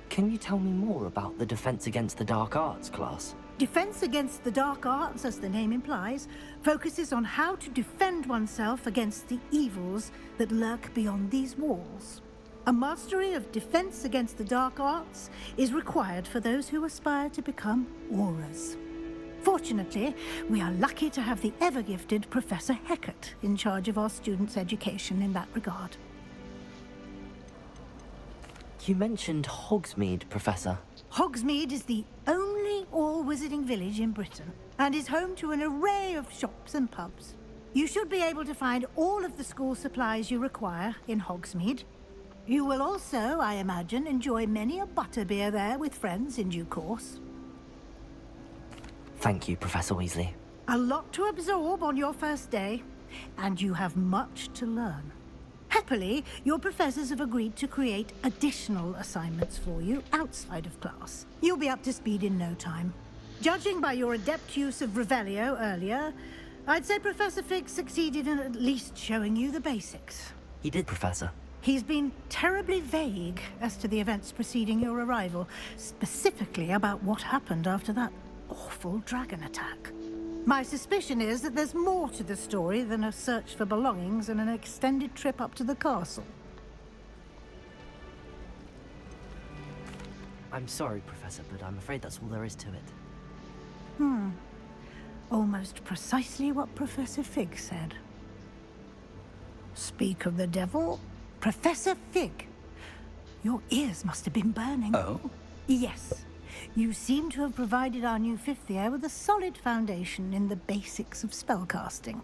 Can you tell me more about the Defense Against the Dark Arts class?
Defense Against the Dark Arts, as the name implies, focuses on how to defend oneself against the evils that lurk beyond these walls. A mastery of Defense Against the Dark Arts is required for those who aspire to become Aurors. Fortunately, we are lucky to have the ever-gifted Professor Hecat in charge of our students' education in that regard.
You mentioned Hogsmeade, Professor.
Hogsmeade is the only all-wizarding village in Britain, and is home to an array of shops and pubs. You should be able to find all of the school supplies you require in Hogsmeade. You will also, I imagine, enjoy many a butterbeer there with friends in due course.
Thank you, Professor Weasley.
A lot to absorb on your first day, and you have much to learn. Happily, your professors have agreed to create additional assignments for you outside of class. You'll be up to speed in no time. Judging by your adept use of Revelio earlier, I'd say Professor Fig succeeded in at least showing you the basics.
He did, Professor.
He's been terribly vague as to the events preceding your arrival, specifically about what happened after that awful dragon attack. My suspicion is that there's more to the story than a search for belongings and an extended trip up to the castle.
I'm sorry, Professor, but I'm afraid that's all there is to it.
Almost precisely what Professor Fig said. Speak of the devil, Professor Fig. Your ears must have been burning.
Oh?
Yes. You seem to have provided our new fifth year with a solid foundation in the basics of spellcasting.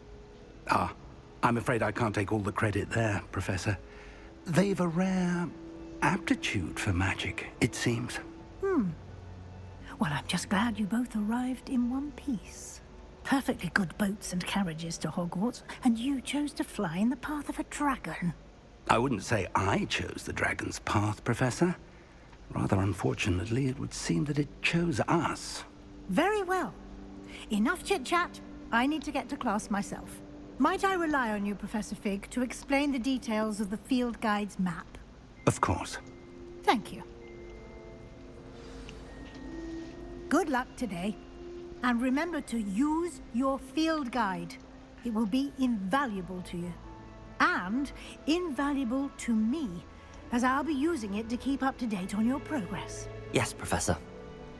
I'm afraid I can't take all the credit there, Professor. They've a rare aptitude for magic, it seems.
Well, I'm just glad you both arrived in one piece. Perfectly good boats and carriages to Hogwarts, and you chose to fly in the path of a dragon.
I wouldn't say I chose the dragon's path, Professor. Rather unfortunately, it would seem that it chose us.
Very well. Enough chit-chat. I need to get to class myself. Might I rely on you, Professor Fig, to explain the details of the field guide's map?
Of course.
Thank you. Good luck today. And remember to use your field guide. It will be invaluable to you. And invaluable to me, as I'll be using it to keep up to date on your progress.
Yes, Professor.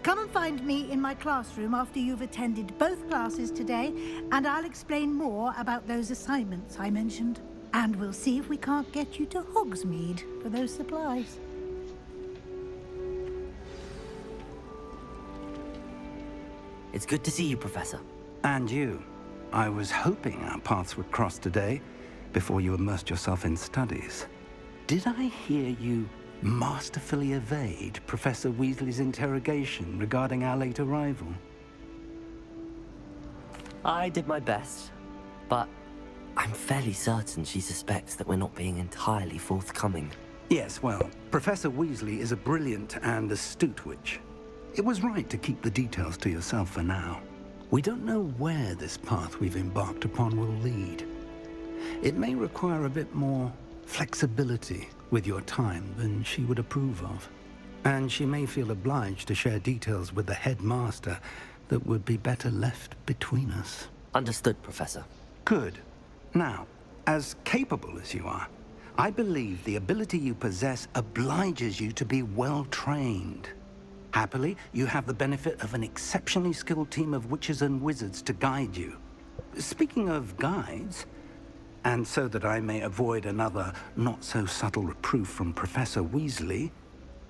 Come and find me in my classroom after you've attended both classes today, and I'll explain more about those assignments I mentioned. And we'll see if we can't get you to Hogsmeade for those supplies.
It's good to see you, Professor.
And you. I was hoping our paths would cross today, before you immersed yourself in studies. Did I hear you masterfully evade Professor Weasley's interrogation regarding our late arrival?
I did my best, but I'm fairly certain she suspects that we're not being entirely forthcoming.
Yes, well, Professor Weasley is a brilliant and astute witch. It was right to keep the details to yourself for now. We don't know where this path we've embarked upon will lead. It may require a bit more flexibility with your time than she would approve of. And she may feel obliged to share details with the headmaster that would be better left between us.
Understood, Professor.
Good. Now, as capable as you are, I believe the ability you possess obliges you to be well trained. Happily, you have the benefit of an exceptionally skilled team of witches and wizards to guide you. Speaking of guides, and so that I may avoid another not-so-subtle reproof from Professor Weasley,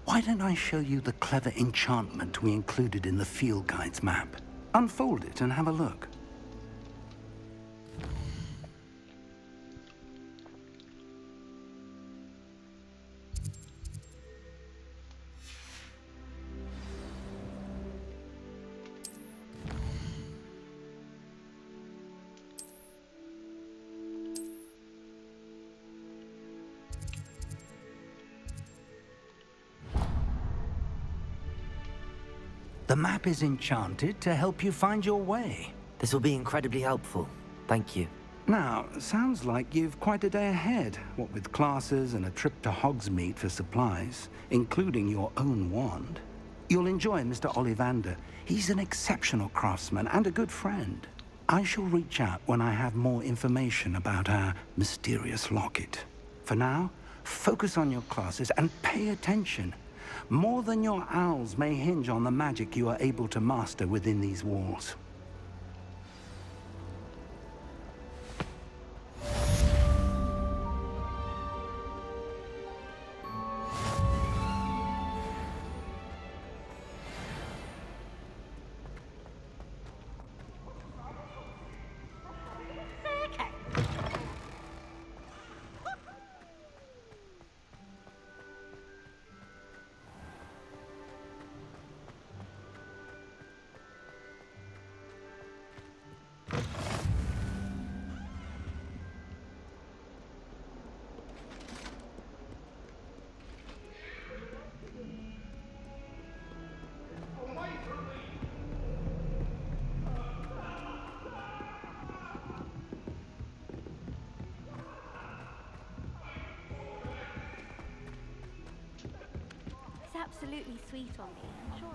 why don't I show you the clever enchantment we included in the field guide's map? Unfold it and have a look. The map is enchanted to help you find your way.
This will be incredibly helpful. Thank you.
Now, sounds like you've quite a day ahead, what with classes and a trip to Hogsmeade for supplies, including your own wand. You'll enjoy Mr. Ollivander. He's an exceptional craftsman and a good friend. I shall reach out when I have more information about our mysterious locket. For now, focus on your classes and pay attention. More than your owls may hinge on the magic you are able to master within these walls.
It's absolutely sweet on me. I'm sure.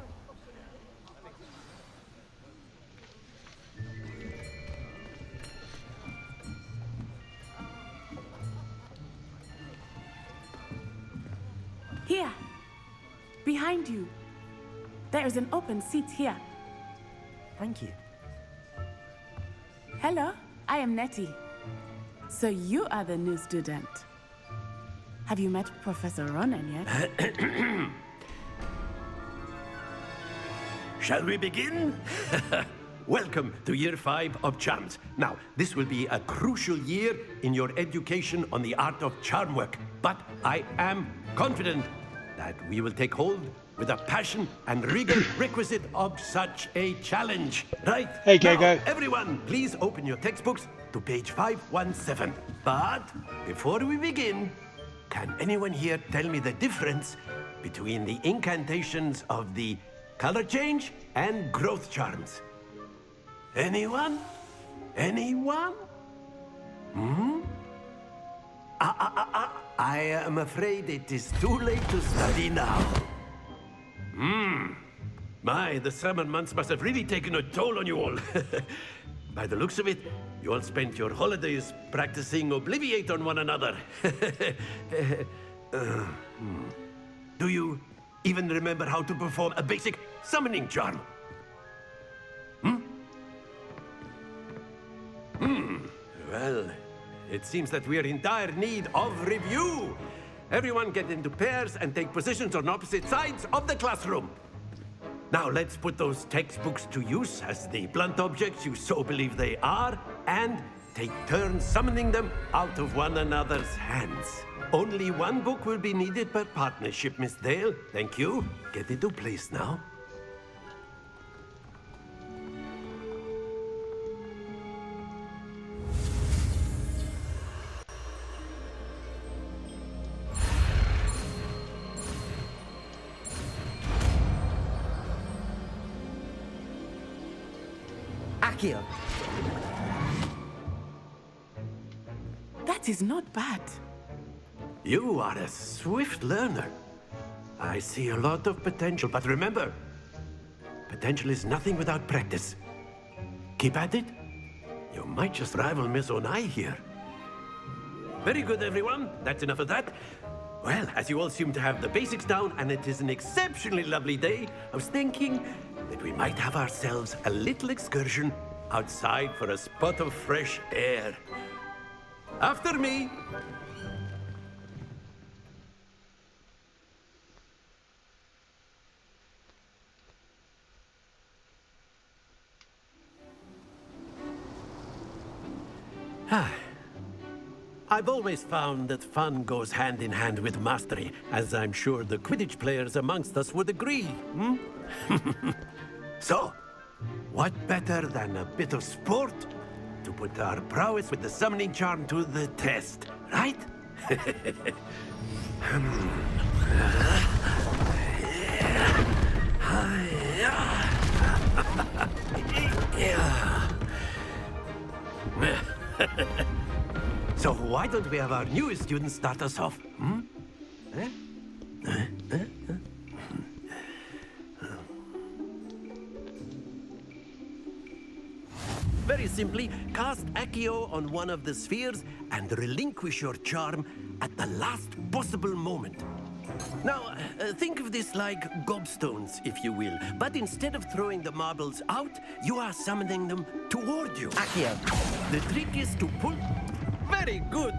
Here. Behind you. There is an open seat here.
Thank you.
Hello, I am Nettie. So you are the new student. Have you met Professor Ronan yet?
Shall we begin? Welcome to Year 5 of Charms. Now, this will be a crucial year in your education on the art of charm work, but I am confident that we will take hold with the passion and rigor requisite of such a challenge. Right?
Hey,
now,
Go.
everyone, please open your textbooks to page 517. But before we begin, can anyone here tell me the difference between the incantations of the color change and growth charms? Anyone? Anyone? Hmm? I am afraid it is too late to study now. My, the summer months must have really taken a toll on you all. By the looks of it, you all spent your holidays practicing Obliviate on one another. Do you even remember how to perform a basic summoning charm? Well, it seems that we are in dire need of review. Everyone get into pairs and take positions on opposite sides of the classroom. Now let's put those textbooks to use as the blunt objects you so believe they are, and take turns summoning them out of one another's hands. Only one book will be needed per partnership, Miss Dale. Thank you. Get into place now.
Accio.
That is not bad.
You are a swift learner. I see a lot of potential, but remember, potential is nothing without practice. Keep at it. You might just rival Miss Onai here. Very good, everyone. That's enough of that. Well, as you all seem to have the basics down, and it is an exceptionally lovely day, I was thinking that we might have ourselves a little excursion outside for a spot of fresh air. After me. I've always found that fun goes hand in hand with mastery, as I'm sure the Quidditch players amongst us would agree, So, what better than a bit of sport to put our prowess with the summoning charm to the test, right? So why don't we have our newest student start us off? Hmm? Very simply, cast Accio on one of the spheres and relinquish your charm at the last possible moment. Now, think of this like gobstones, if you will. But instead of throwing the marbles out, you are summoning them toward you.
Accio.
The trick is to pull... Very good!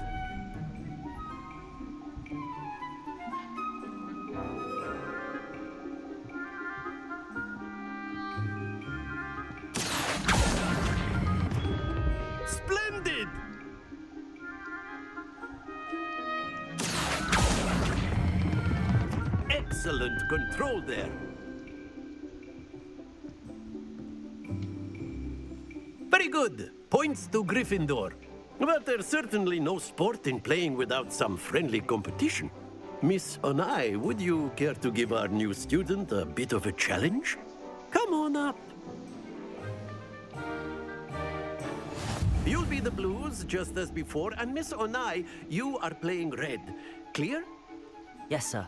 Splendid! Excellent control there. Very good. Points to Gryffindor. But there's certainly no sport in playing without some friendly competition. Miss Onai, would you care to give our new student a bit of a challenge? Come on up. You'll be the blues, just as before, and Miss Onai, you are playing red. Clear?
Yes, sir.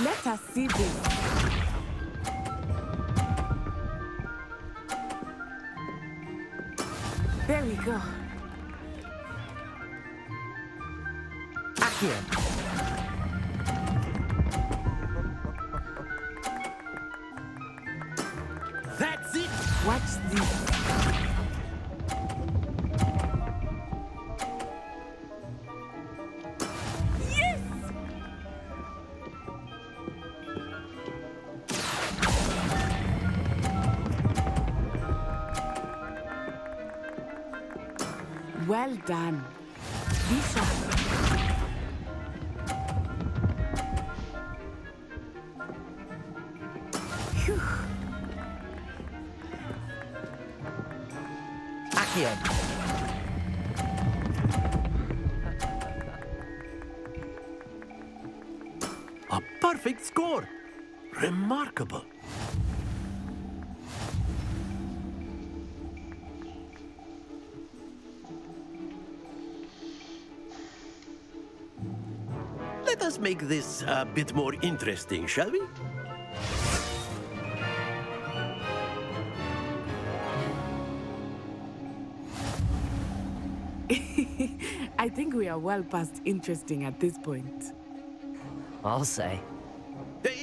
Let us see this. There we go.
Accio.
That's it!
Watch this. Yes! Well done. Be sharp. Phew.
Accio.
A perfect score! Remarkable. Let us make this a bit more interesting, shall we?
I think we are well past interesting at this point.
I'll say.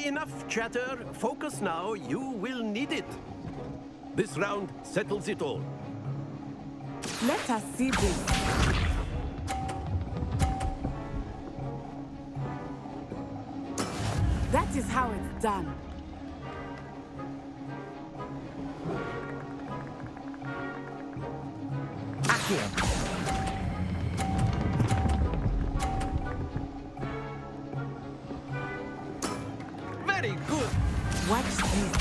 Enough chatter. Focus now. You will need it. This round settles it all.
Let us see this. That is how it's done.
Accio.
Very good.
Watch this.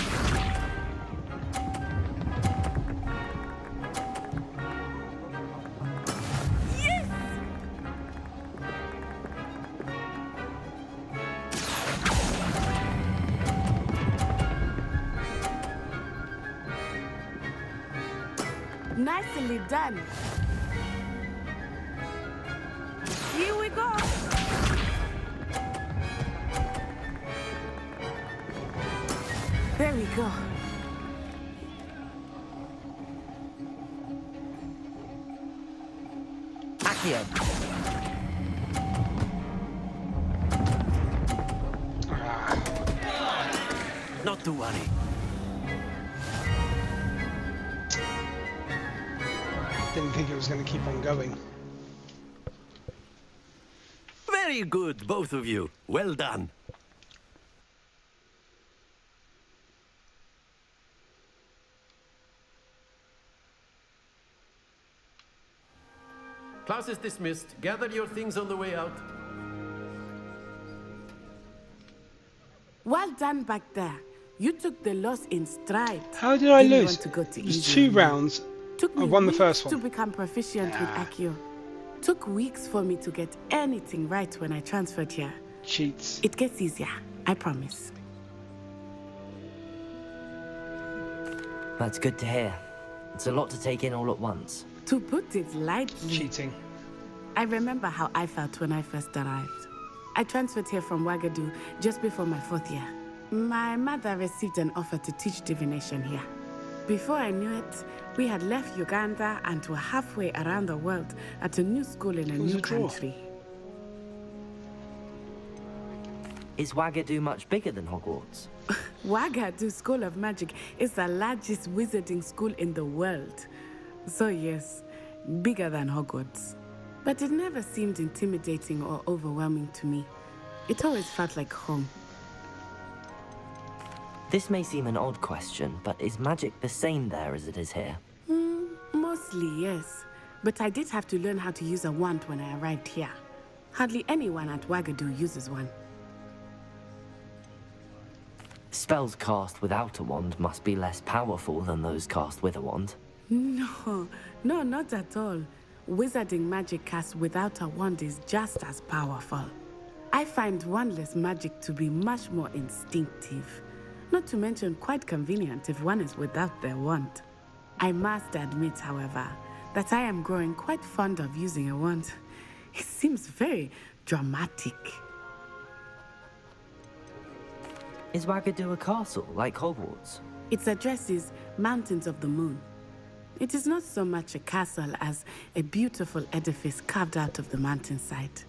Yes! Nicely done. Here we go. There we go.
Accio.
Not to worry.
Didn't think it was going to keep on going.
Very good, both of you. Well done. Class is dismissed. Gather your things on the way out.
Well done back there. You took the loss in stride.
How did I
Didn't
lose?
want to go to
It was
easy
2 rounds.
Took me
I won the
weeks
first one.
to become proficient with Accio. Took weeks for me to get anything right when I transferred here.
cheats.
It gets easier, I promise.
That's good to hear. It's a lot to take in all at once.
To put it lightly...
Cheating.
I remember how I felt when I first arrived. I transferred here from Wagadu just before my 4th year. My mother received an offer to teach divination here. Before I knew it, we had left Uganda and were halfway around the world at a new school in a new country.
Is Wagadu much bigger than Hogwarts?
Wagadu School of Magic is the largest wizarding school in the world. So yes, bigger than Hogwarts. But it never seemed intimidating or overwhelming to me. It always felt like home.
This may seem an odd question, but is magic the same there as it is here?
Mostly, yes. But I did have to learn how to use a wand when I arrived here. Hardly anyone at Wagadu uses one.
Spells cast without a wand must be less powerful than those cast with a wand.
No, not at all. Wizarding magic cast without a wand is just as powerful. I find wandless magic to be much more instinctive. Not to mention quite convenient if one is without their wand. I must admit, however, that I am growing quite fond of using a wand. It seems very dramatic.
Is Wagadu a castle, like Hogwarts?
Its address is Mountains of the Moon. It is not so much a castle as a beautiful edifice carved out of the mountainside.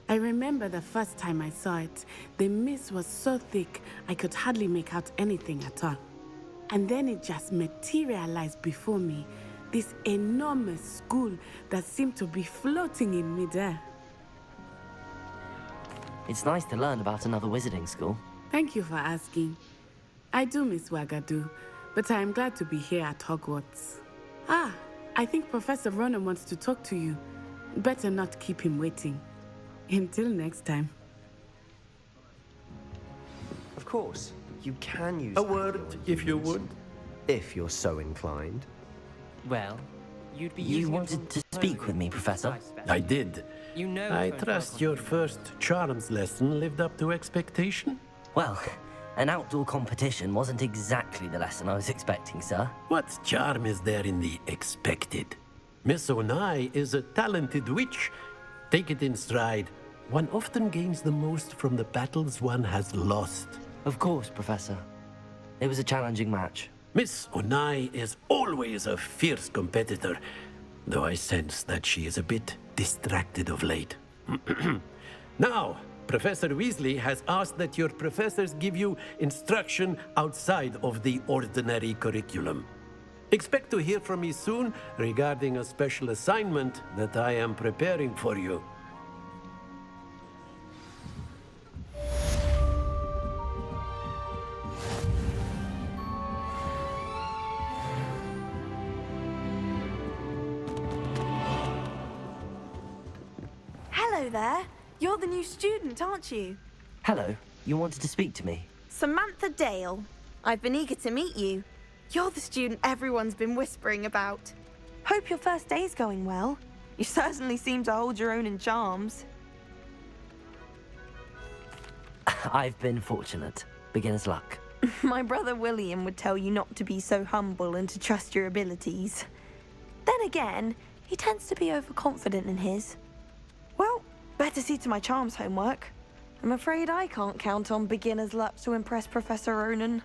I remember the first time I saw it, the mist was so thick I could hardly make out anything at all. And then it just materialized before me, this enormous school that seemed to be floating in midair.
It's nice to learn about another wizarding school.
Thank you for asking. I do miss Wagadu, but I am glad to be here at Hogwarts. Ah, I think Professor Ronan wants to talk to you. Better not keep him waiting. Until next time.
Of course, you can use...
A word, if you would.
If you're so inclined.
Well, you'd be
You wanted to speak with me, Professor?
I did.
You know...
I trust your first charms lesson lived up to expectation?
Well, an outdoor competition wasn't exactly the lesson I was expecting, sir.
What charm is there in the expected? Miss Onai is a talented witch. Take it in stride. One often gains the most from the battles one has lost.
Of course, Professor. It was a challenging match.
Miss Onai is always a fierce competitor, though I sense that she is a bit distracted of late. Now, Professor Weasley has asked that your professors give you instruction outside of the ordinary curriculum. Expect to hear from me soon regarding a special assignment that I am preparing for you.
Hello there. You're the new student, aren't you?
Hello, you wanted to speak to me?
Samantha Dale. I've been eager to meet you. You're the student everyone's been whispering about. Hope your first day's going well. You certainly seem to hold your own in charms.
I've been fortunate. Beginner's luck.
My brother William would tell you not to be so humble and to trust your abilities. Then again, he tends to be overconfident in his. Well, better see to my charms homework. I'm afraid I can't count on beginner's luck to impress Professor Ronan.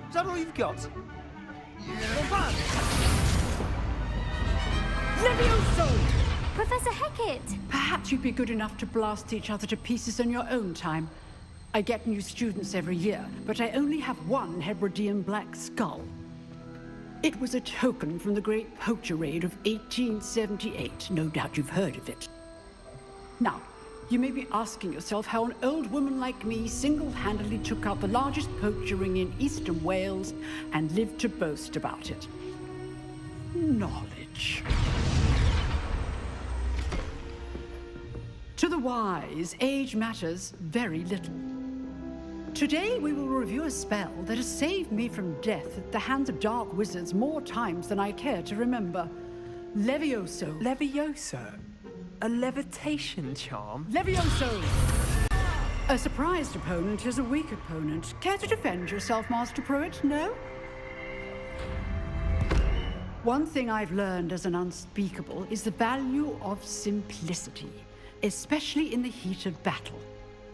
Is that all you've got?
Levioso!
Professor Hecat!
Perhaps you'd be good enough to blast each other to pieces in your own time. I get new students every year, but I only have one Hebridean black skull. It was a token from the Great Poacher Raid of 1878. No doubt you've heard of it. Now, you may be asking yourself how an old woman like me single-handedly took out the largest poacher ring in eastern Wales and lived to boast about it. Knowledge. To the wise, age matters very little. Today we will review a spell that has saved me from death at the hands of dark wizards more times than I care to remember. Levioso.
Levioso? A levitation charm?
Levioso! A surprised opponent is a weak opponent. Care to defend yourself, Master Pruitt? No? One thing I've learned as an unspeakable is the value of simplicity, especially in the heat of battle.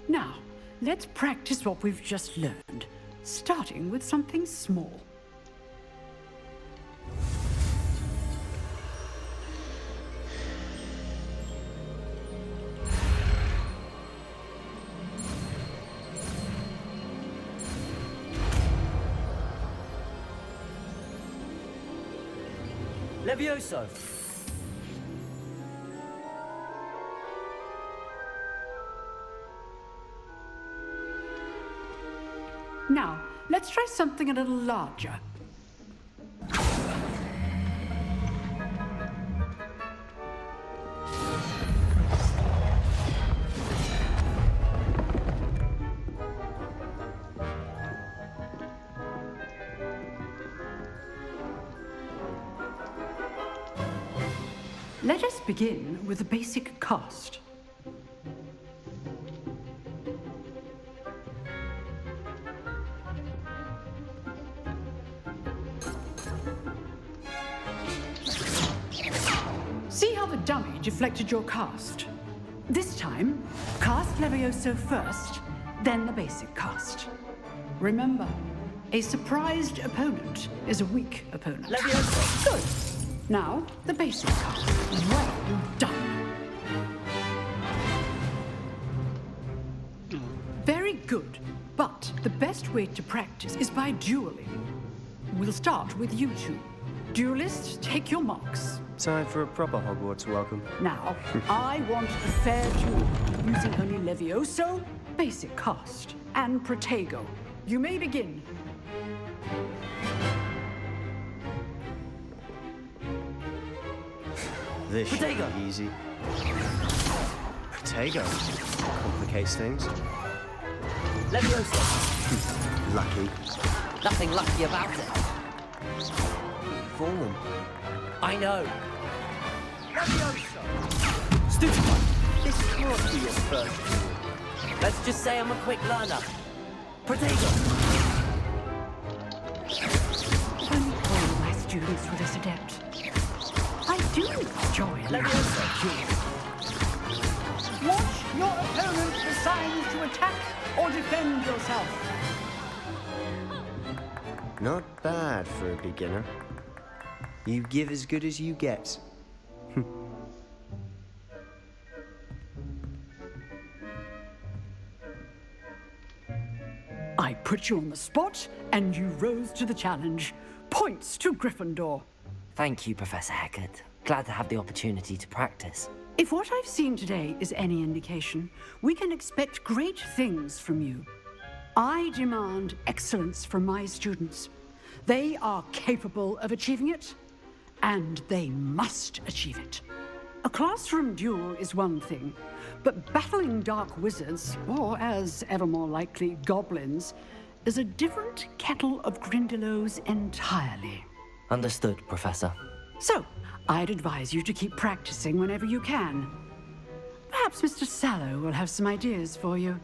Now, let's practice what we've just learned, starting with something small.
Levioso!
Now, let's try something a little larger. Let us begin with the basic cast. See how the dummy deflected your cast? This time, cast Levioso first, then the basic cast. Remember, a surprised opponent is a weak opponent.
Levioso!
Good. Now, the basic cast. Well done. Very good. But the best way to practice is by dueling. We'll start with you two. Duelists, take your marks.
Time for a proper Hogwarts welcome.
Now, I want a fair duel, using only Levioso, basic cast, and Protego. You may begin.
This should be easy. Protego complicates things.
Levioso!
Lucky.
Nothing lucky about it.
Fallen.
I know.
Levioso! Stupid! This can't be your first duel.
Let's just say I'm a quick learner. Protego!
If only all my students were this adept. I do enjoy Levioso duels. Watch your opponent decide to attack or defend yourself.
Not bad for a beginner. You give as good as you get.
I put you on the spot, and you rose to the challenge. Points to Gryffindor.
Thank you, Professor Hecat. Glad to have the opportunity to practice.
If what I've seen today is any indication, we can expect great things from you. I demand excellence from my students. They are capable of achieving it, and they must achieve it. A classroom duel is one thing, but battling dark wizards, or as ever more likely, goblins, is a different kettle of Grindylows entirely.
Understood, Professor.
So, I'd advise you to keep practicing whenever you can. Perhaps Mr. Sallow will have some ideas for you.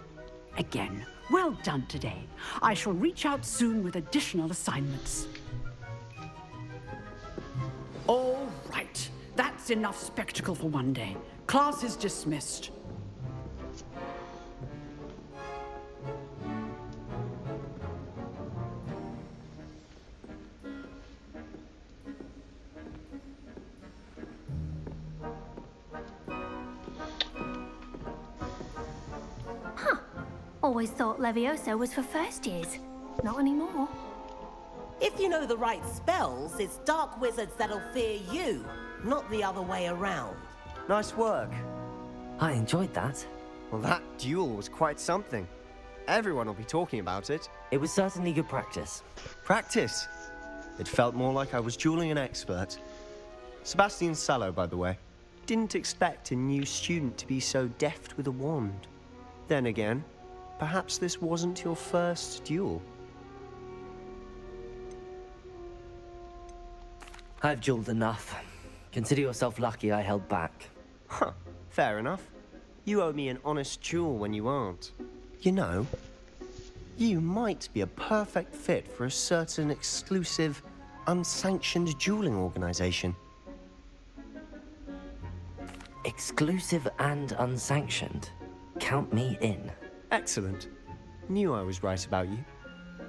Again, well done today. I shall reach out soon with additional assignments. All right. That's enough spectacle for one day. Class is dismissed.
Always thought Levioso was for first years. Not anymore.
If you know the right spells, it's dark wizards that'll fear you, not the other way around.
Nice work.
I enjoyed that.
Well, that duel was quite something. Everyone will be talking about it.
It was certainly good practice.
Practice? It felt more like I was dueling an expert. Sebastian Sallow, by the way. Didn't expect a new student to be so deft with a wand. Then again, perhaps this wasn't your first duel.
I've dueled enough. Consider yourself lucky I held back.
Huh, fair enough. You owe me an honest duel when you aren't. You know, you might be a perfect fit for a certain exclusive, unsanctioned dueling organization.
Exclusive and unsanctioned? Count me in.
Excellent. Knew I was right about you.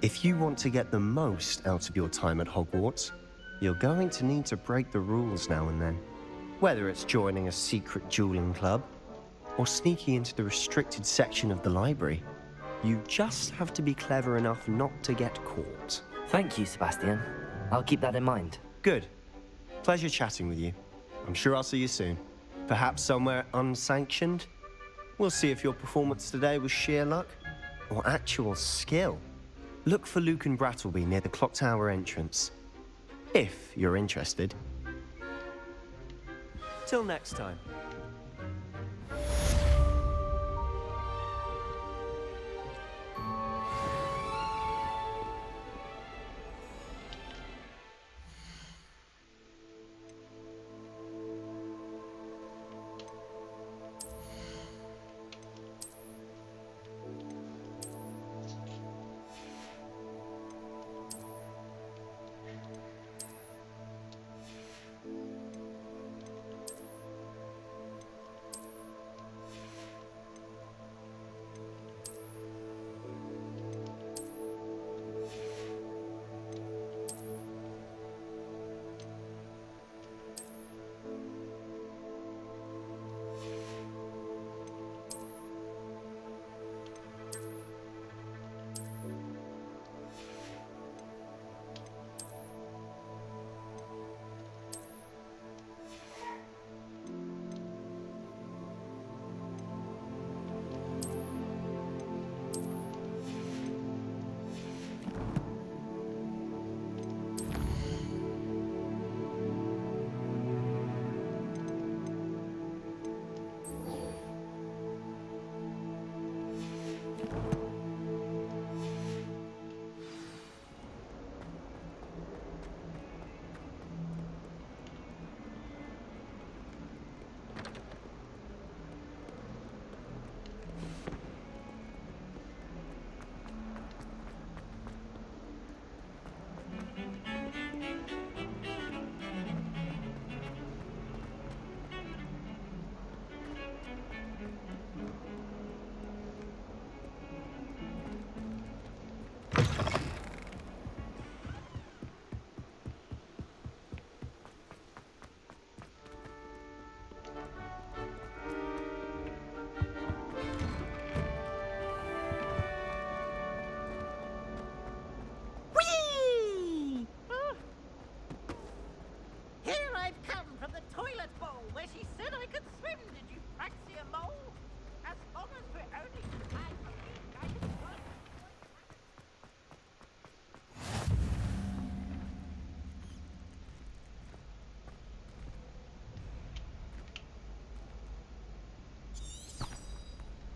If you want to get the most out of your time at Hogwarts, you're going to need to break the rules now and then. Whether it's joining a secret dueling club, or sneaking into the restricted section of the library, you just have to be clever enough not to get caught.
Thank you, Sebastian. I'll keep that in mind.
Good. Pleasure chatting with you. I'm sure I'll see you soon. Perhaps somewhere unsanctioned? We'll see if your performance today was sheer luck or actual skill. Look for Luke and Brattleby near the clock tower entrance, if you're interested. Till next time.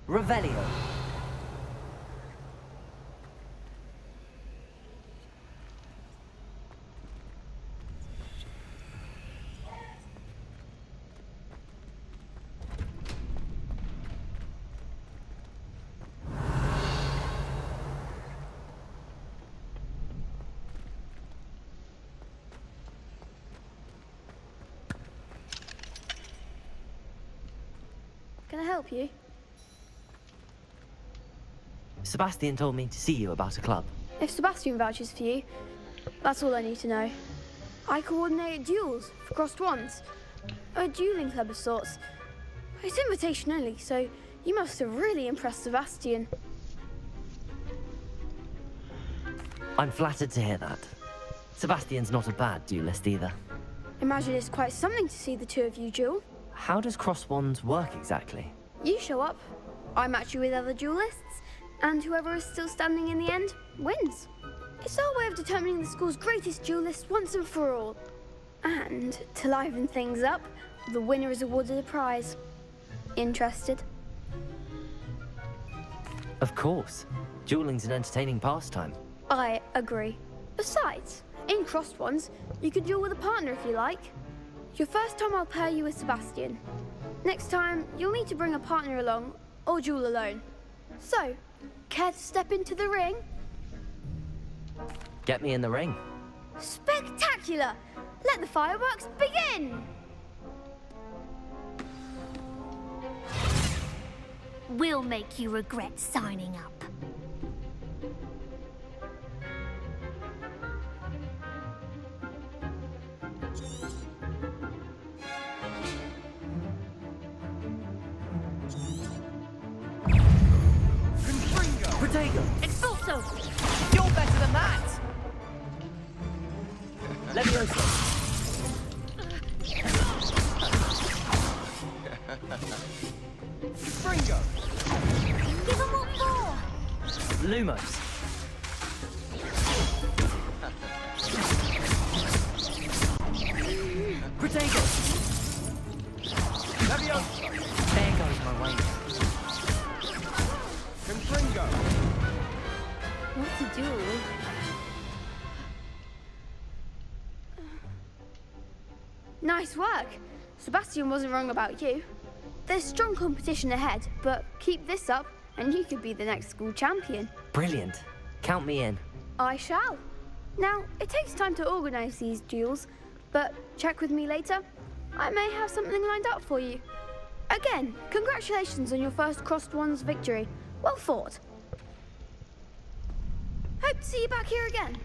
Revelio.
Can I help you?
Sebastian told me to see you about a club.
If Sebastian vouches for you, that's all I need to know. I coordinate duels for crossed wands. A dueling club of sorts. It's invitation only, so you must have really impressed Sebastian.
I'm flattered to hear that. Sebastian's not a bad duelist either.
Imagine it's quite something to see the two of you duel.
How does cross wands work exactly?
You show up, I match you with other duelists, and whoever is still standing in the end wins. It's our way of determining the school's greatest duelist once and for all. And to liven things up, the winner is awarded a prize. Interested?
Of course. Dueling's an entertaining pastime.
I agree. Besides, in crossed ones, you can duel with a partner if you like. Your first time I'll pair you with Sebastian. Next time, you'll need to bring a partner along, or duel alone. So, care to step into the ring?
Get me in the ring.
Spectacular! Let the fireworks begin!
We'll make you regret signing up.
Protego!
Expulso!
You're better than that!
Levioso!
Fringo!
Give them what for!
Lumos! Protego!
Levioso!
There goes my way.
Confringo!
What to do? Nice work! Sebastian wasn't wrong about you. There's strong competition ahead, but keep this up and you could be the next school champion.
Brilliant. Count me in.
I shall. Now, it takes time to organise these duels, but check with me later. I may have something lined up for you. Again, congratulations on your first Crossed Wands victory. Well fought. Hope to see you back here again.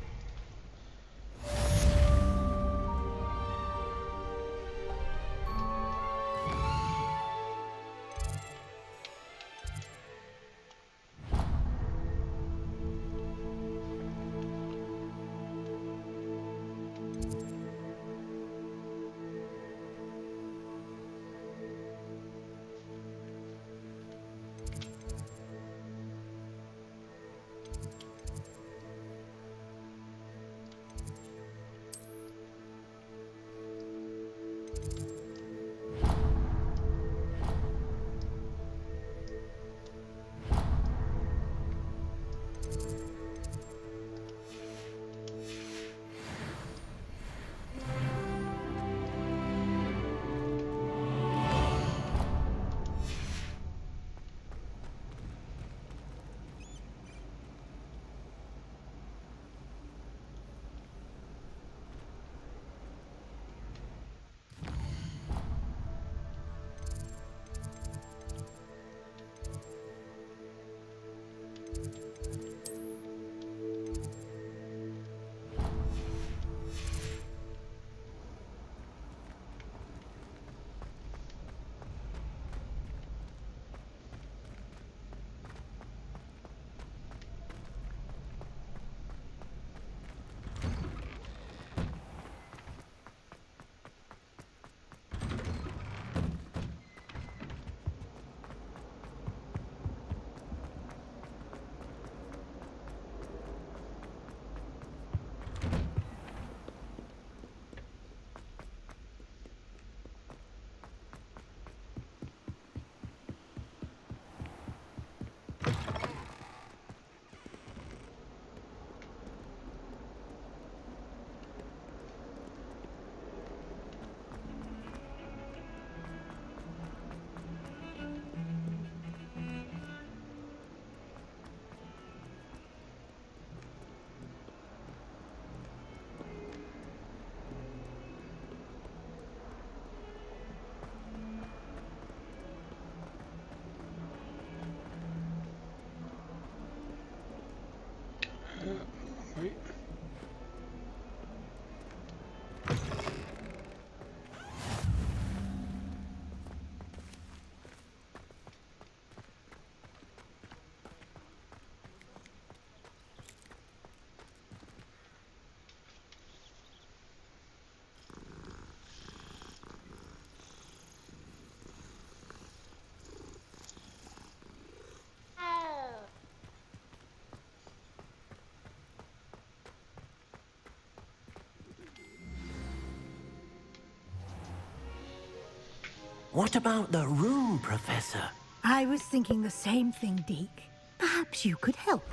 What about the room, Professor?
I was thinking the same thing, Deke. Perhaps you could help.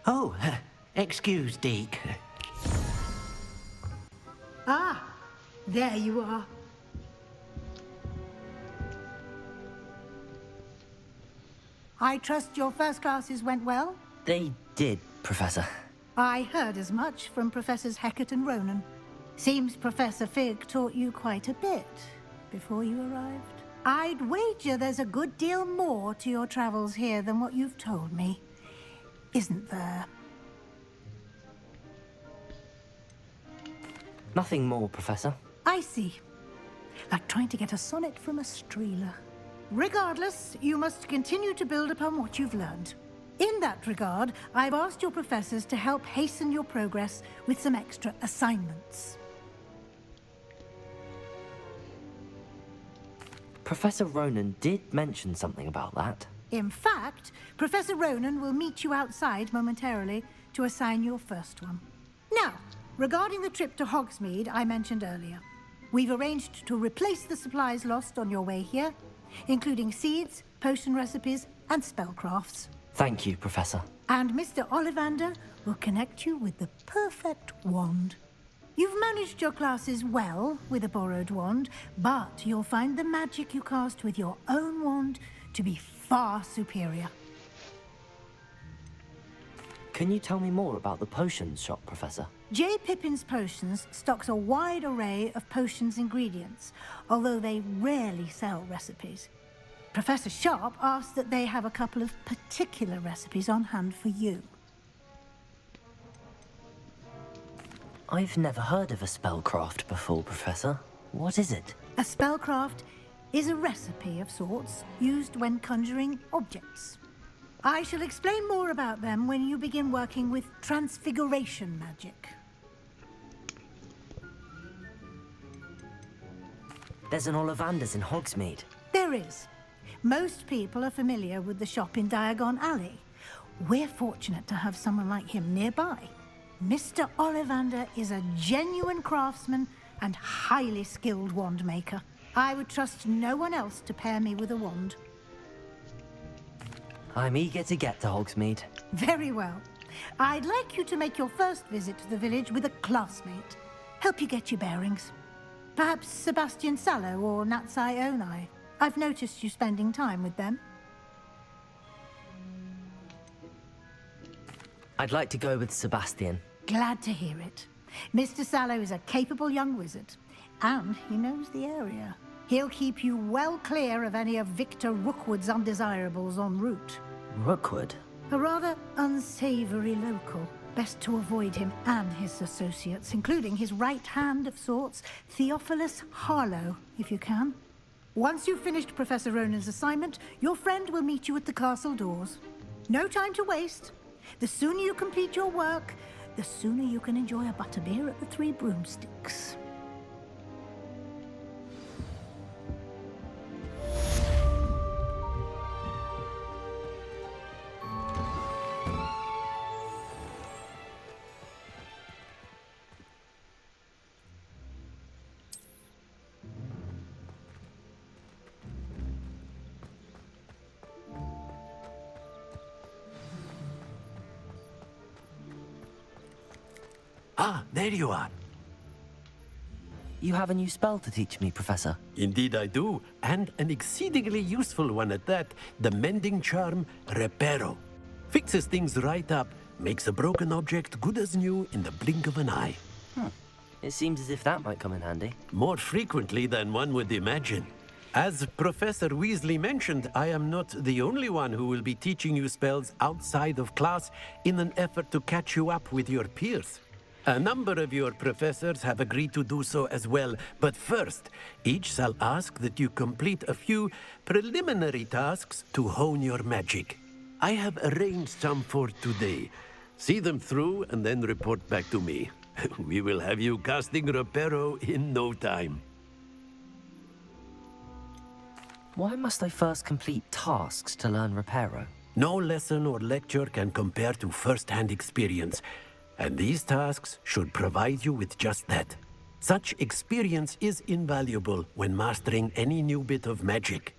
Oh, excuse, Deke.
Ah, there you are. I trust your first classes went well?
They did, Professor.
I heard as much from Professors Hecat and Ronan. Seems Professor Fig taught you quite a bit before you arrived. I'd wager there's a good deal more to your travels here than what you've told me. Isn't there?
Nothing more, Professor.
I see. Like trying to get a sonnet from a streeler. Regardless, you must continue to build upon what you've learned. In that regard, I've asked your professors to help hasten your progress with some extra assignments.
Professor Ronan did mention something about that.
In fact, Professor Ronan will meet you outside momentarily to assign your first one. Now, regarding the trip to Hogsmeade I mentioned earlier, we've arranged to replace the supplies lost on your way here, including seeds, potion recipes, and spellcrafts.
Thank you, Professor.
And Mr. Ollivander will connect you with the perfect wand. You've managed your classes well with a borrowed wand, but you'll find the magic you cast with your own wand to be far superior.
Can you tell me more about the potions shop, Professor?
J. Pippin's Potions stocks a wide array of potions ingredients, although they rarely sell recipes. Professor Sharp asked that they have a couple of particular recipes on hand for you.
I've never heard of a spellcraft before, Professor. What is it?
A spellcraft is a recipe of sorts used when conjuring objects. I shall explain more about them when you begin working with transfiguration magic.
There's an Ollivander's in Hogsmeade.
There is. Most people are familiar with the shop in Diagon Alley. We're fortunate to have someone like him nearby. Mr. Ollivander is a genuine craftsman and highly skilled wand maker. I would trust no one else to pair me with a wand.
I'm eager to get to Hogsmeade.
Very well. I'd like you to make your first visit to the village with a classmate. Help you get your bearings. Perhaps Sebastian Sallow or Natsai Onai. I've noticed you spending time with them.
I'd like to go with Sebastian.
Glad to hear it. Mr. Sallow is a capable young wizard, and he knows the area. He'll keep you well clear of any of Victor Rookwood's undesirables en route.
Rookwood?
A rather unsavory local. Best to avoid him and his associates, including his right hand of sorts, Theophilus Harlow, if you can. Once you've finished Professor Ronan's assignment, your friend will meet you at the castle doors. No time to waste. The sooner you complete your work, the sooner you can enjoy a butterbeer at the Three Broomsticks.
Ah, there you are.
You have a new spell to teach me, Professor.
Indeed I do, and an exceedingly useful one at that. The mending charm, Reparo. Fixes things right up, makes a broken object good as new in the blink of an eye.
It seems as if that might come in handy.
More frequently than one would imagine. As Professor Weasley mentioned, I am not the only one who will be teaching you spells outside of class in an effort to catch you up with your peers. A number of your professors have agreed to do so as well, but first, each shall ask that you complete a few preliminary tasks to hone your magic. I have arranged some for today. See them through and then report back to me. We will have you casting Reparo in no time.
Why must I first complete tasks to learn Reparo?
No lesson or lecture can compare to first-hand experience. And these tasks should provide you with just that. Such experience is invaluable when mastering any new bit of magic.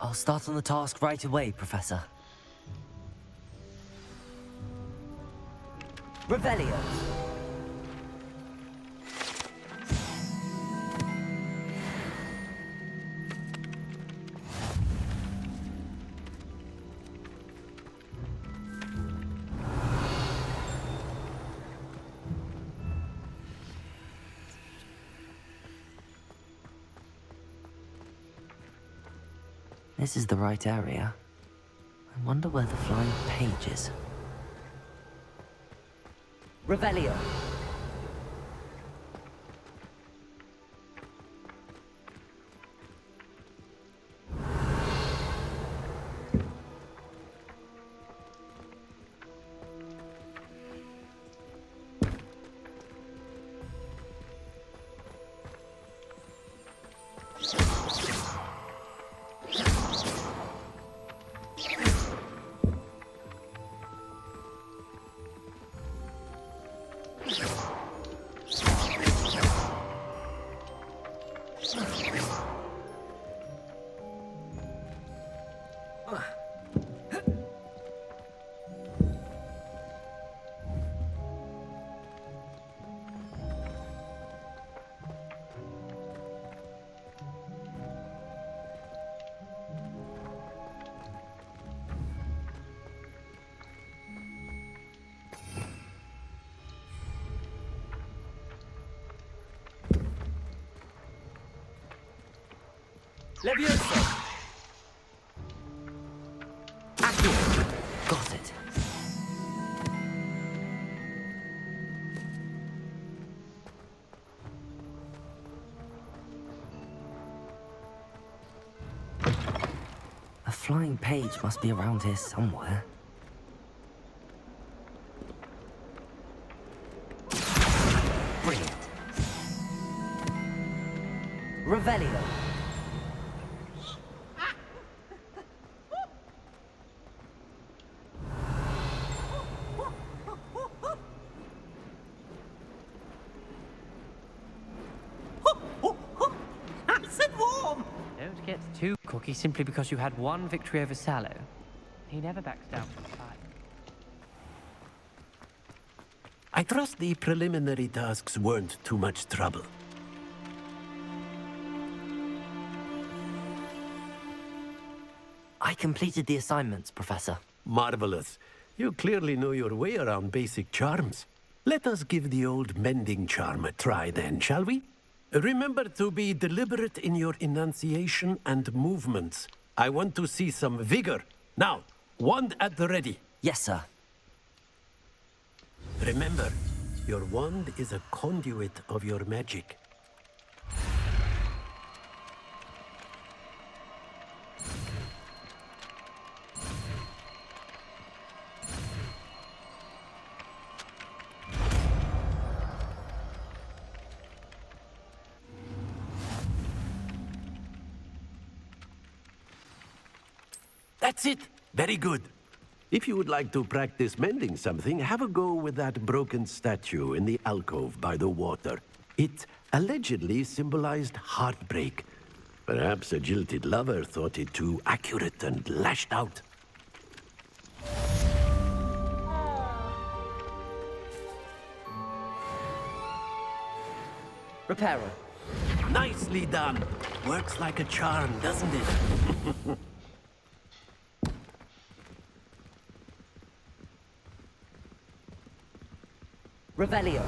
I'll start on the task right away, Professor. Revelio. This is the right area. I wonder where the flying page is. Revelio. Levioso! Accio! Got it. A flying page must be around here somewhere. Brilliant. Revelio.
Don't get too cocky simply because you had one victory over Sallow. He never backs down from a fight.
I trust the preliminary tasks weren't too much trouble.
I completed the assignments, Professor.
Marvelous. You clearly know your way around basic charms. Let us give the old mending charm a try then, shall we? Remember to be deliberate in your enunciation and movements. I want to see some vigor. Now, wand at the ready.
Yes, sir.
Remember, your wand is a conduit of your magic. That's it! Very good. If you would like to practice mending something, have a go with that broken statue in the alcove by the water. It allegedly symbolized heartbreak. Perhaps a jilted lover thought it too accurate and lashed out.
Reparo.
Nicely done. Works like a charm, doesn't it?
Revelio.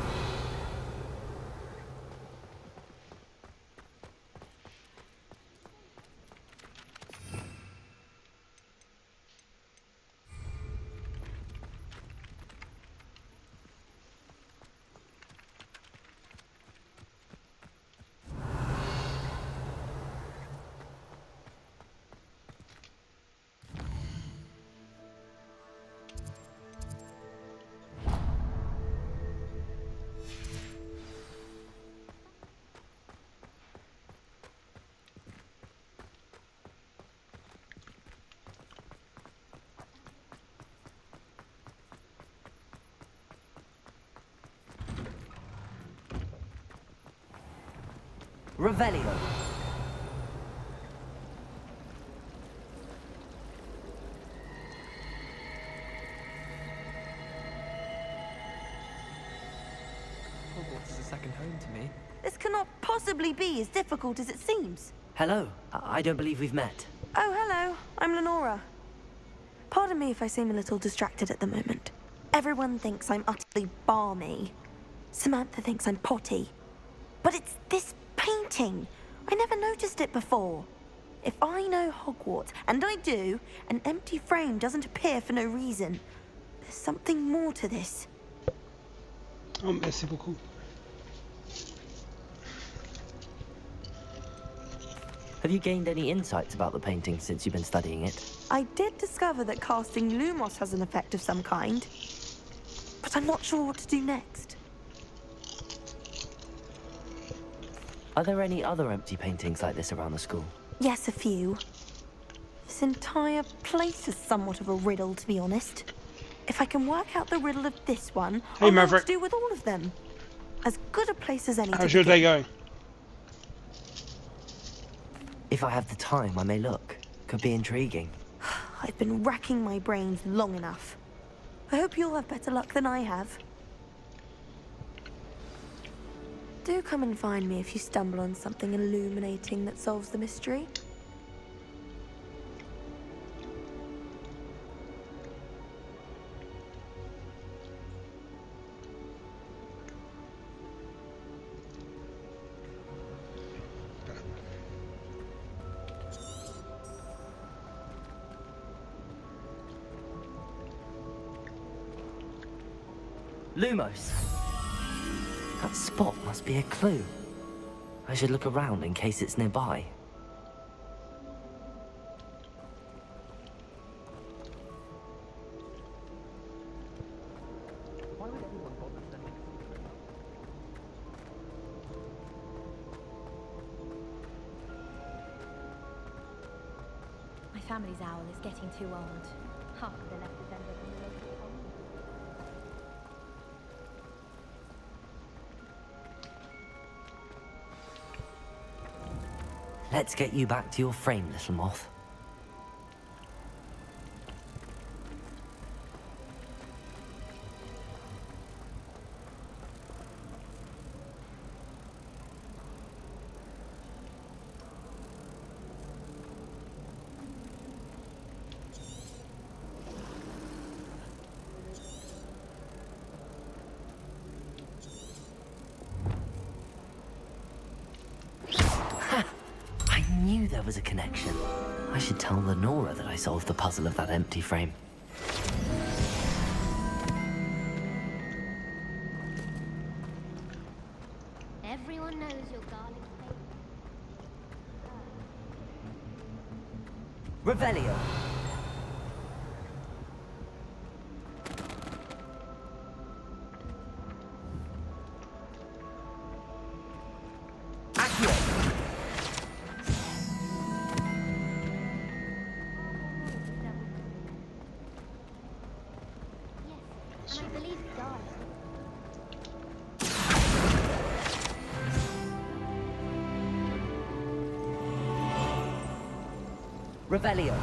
Revelio.
Hogwarts is a second home to me.
This cannot possibly be as difficult as it seems.
Hello. I don't believe we've met.
Oh, hello. I'm Lenora. Pardon me if I seem a little distracted at the moment. Everyone thinks I'm utterly balmy. Samantha thinks I'm potty. But it's this painting. I never noticed it before. If I know Hogwarts, and I do, an empty frame doesn't appear for no reason. There's something more to this.
Oh, merci beaucoup.
Have you gained any insights about the painting since you've been studying it?
I did discover that casting Lumos has an effect of some kind. But I'm not sure what to do next.
Are there any other empty paintings like this around the school?
Yes, a few. This entire place is somewhat of a riddle, to be honest. If I can work out the riddle of this one,
Hey,
I'll know what
Maverick.
to do with all of them. As good a place as any.
How's your day going?
If I have the time, I may look. Could be intriguing.
I've been racking my brains long enough. I hope you'll have better luck than I have. Do come and find me if you stumble on something illuminating that solves the mystery.
Lumos. That spot must be a clue. I should look around in case it's nearby.
My family's owl is getting too old. Half of the left is ended in the local pond.
Let's get you back to your frame, little moth. I knew there was a connection. I should tell Lenora that I solved the puzzle of that empty frame.
Everyone knows your garlic
Revelio.
and I believe garlic.
Revelio.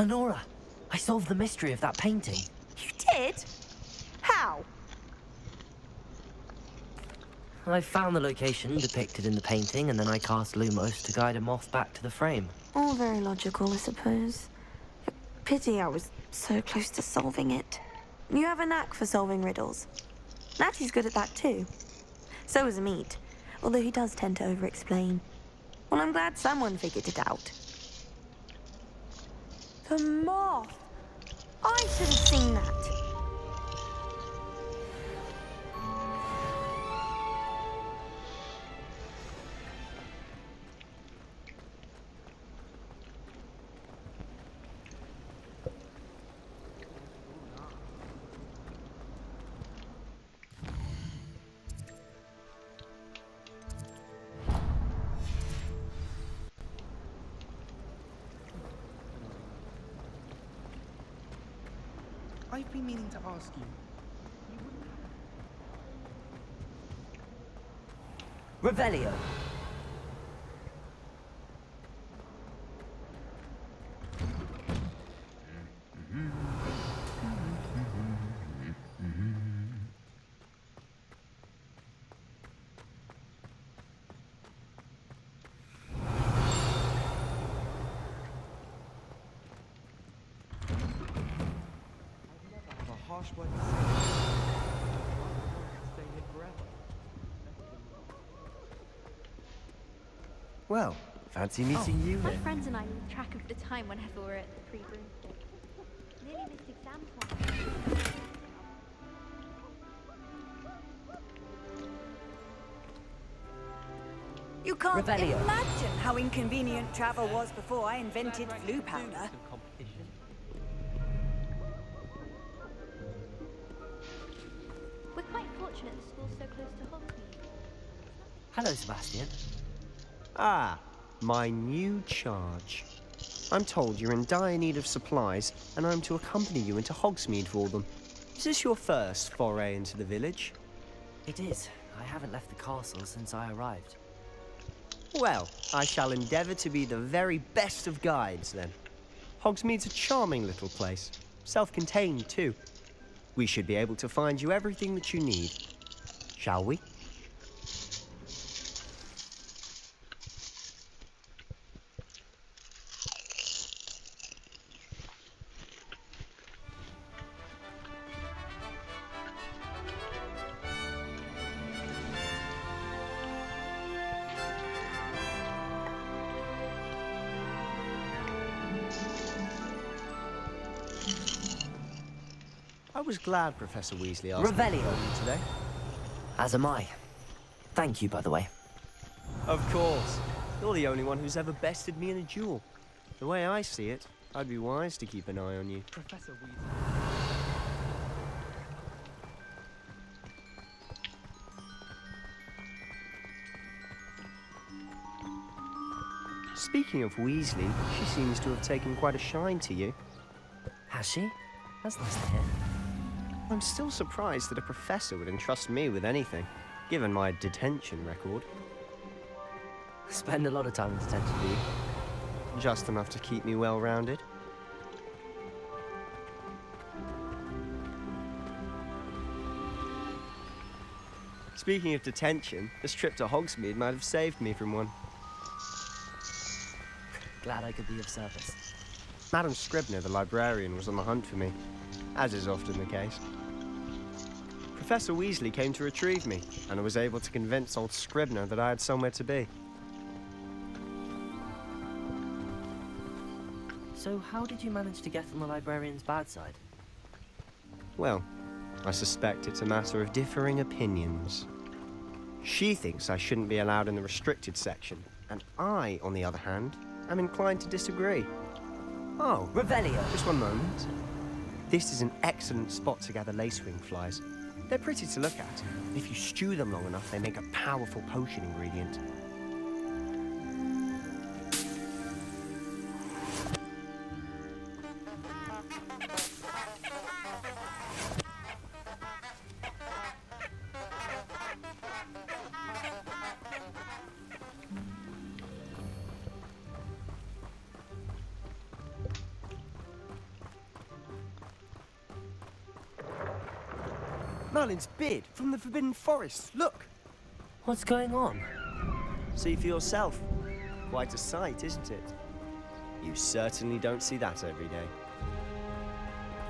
Lenora, I solved the mystery of that painting.
You did? How?
I found the location depicted in the painting, and then I cast Lumos to guide a moth back to the frame.
All very logical, I suppose. Pity I was so close to solving it. You have a knack for solving riddles. Natty's good at that too. So is Meat, although he does tend to over-explain. Well, I'm glad someone figured it out. The moth! I should have seen that.
I've been meaning to ask you.
Revelio.
Harsh word to say. Stay here forever.
Well, fancy meeting you
My
then.
friends and I lose track of the time whenever we're at the Three Broomsticks. Nearly missed exam time.
You can't
Revelio.
imagine how inconvenient travel was before I invented blue powder.
We're quite fortunate the school's so close to Hogsmeade.
Hello, Sebastian.
Ah, my new charge. I'm told you're in dire need of supplies, and I'm to accompany you into Hogsmeade for them. Is this your first foray into the village?
It is. I haven't left the castle since I arrived.
Well, I shall endeavour to be the very best of guides, then. Hogsmeade's a charming little place. Self-contained, too. We should be able to find you everything that you need. Shall we? I was glad Professor Weasley asked me
Revelio.
to you today.
As am I. Thank you, by the way.
Of course. You're the only one who's ever bested me in a duel. The way I see it, I'd be wise to keep an eye on you.
Professor Weasley.
Speaking of Weasley, she seems to have taken quite a shine to you.
Has she? That's nice to hear.
I'm still surprised that a professor would entrust me with anything, given my detention record.
Spend a lot of time in detention, do you?
Just enough to keep me well-rounded. Speaking of detention, this trip to Hogsmeade might have saved me from one.
Glad I could be of service.
Madam Scribner, the librarian, was on the hunt for me, as is often the case. Professor Weasley came to retrieve me, and I was able to convince old Scribner that I had somewhere to be.
So how did you manage to get on the librarian's bad side?
Well, I suspect it's a matter of differing opinions. She thinks I shouldn't be allowed in the restricted section, and I, on the other hand, am inclined to disagree. Oh,
Revelio.
Just one moment. This is an excellent spot to gather lacewing flies. They're pretty to look at. If you stew them long enough, they make a powerful potion ingredient. Merlin's beard from the Forbidden Forest. Look!
What's going on?
See for yourself. Quite a sight, isn't it? You certainly don't see that every day.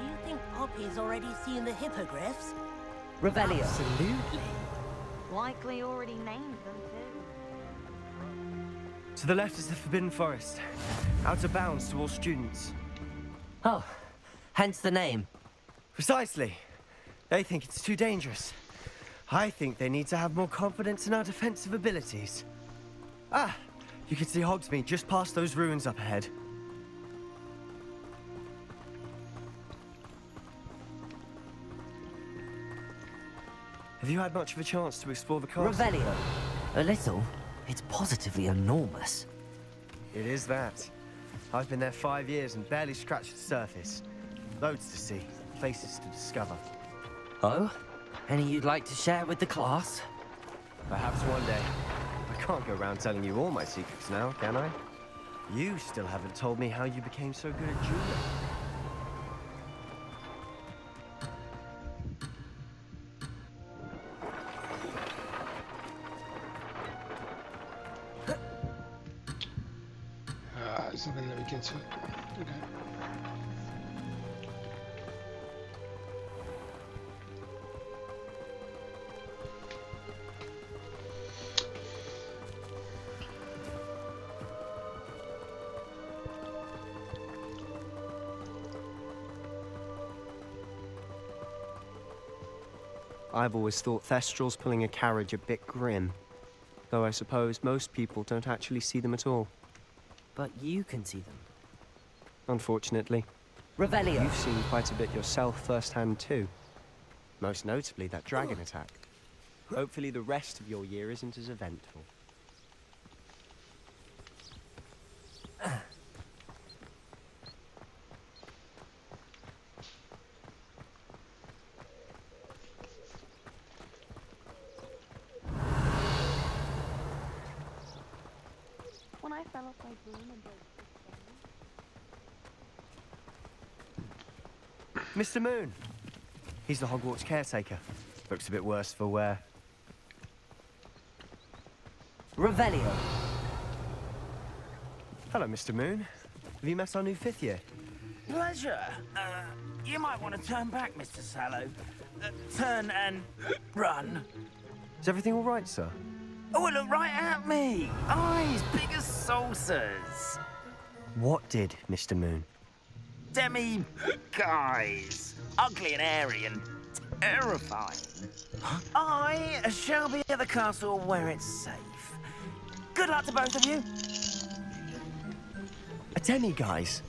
Do you
think Poppy's already seen the hippogriffs?
Revelio.
Absolutely.
Likely already named them too.
To the left is the Forbidden Forest. Out of bounds to all students.
Oh, hence the name.
Precisely. They think it's too dangerous. I think they need to have more confidence in our defensive abilities. Ah, you can see Hogsmeade just past those ruins up ahead. Have you had much of a chance to explore the castle?
Revelio. A little. It's positively enormous.
It is that. I've been there 5 years and barely scratched the surface. Loads to see, places to discover.
Oh? Any you'd like to share with the class?
Perhaps one day. I can't go around telling you all my secrets now, can I? You still haven't told me how you became so good at dueling.
It's not going to let me get to it. Okay.
I've always thought Thestrals pulling a carriage a bit grim. Though I suppose most people don't actually see them at all.
But you can see them.
Unfortunately.
Revelio.
You've seen quite a bit yourself firsthand too. Most notably that dragon attack. Hopefully the rest of your year isn't as eventful.
When I fell off my broom and broke
Mr. Moon! He's the Hogwarts caretaker. Looks a bit worse for wear.
Revelio.
Hello, Mr. Moon. Have you met our new 5th year?
Pleasure. You might want to turn back, Mr. Sallow. Turn and run.
Is everything all right, sir?
Oh, look right at me. Eyes big as saucers.
What did, Mr. Moon?
Guys. Ugly and hairy and terrifying. I shall be at the castle where it's safe. Good luck to both of you.
A demi-guise?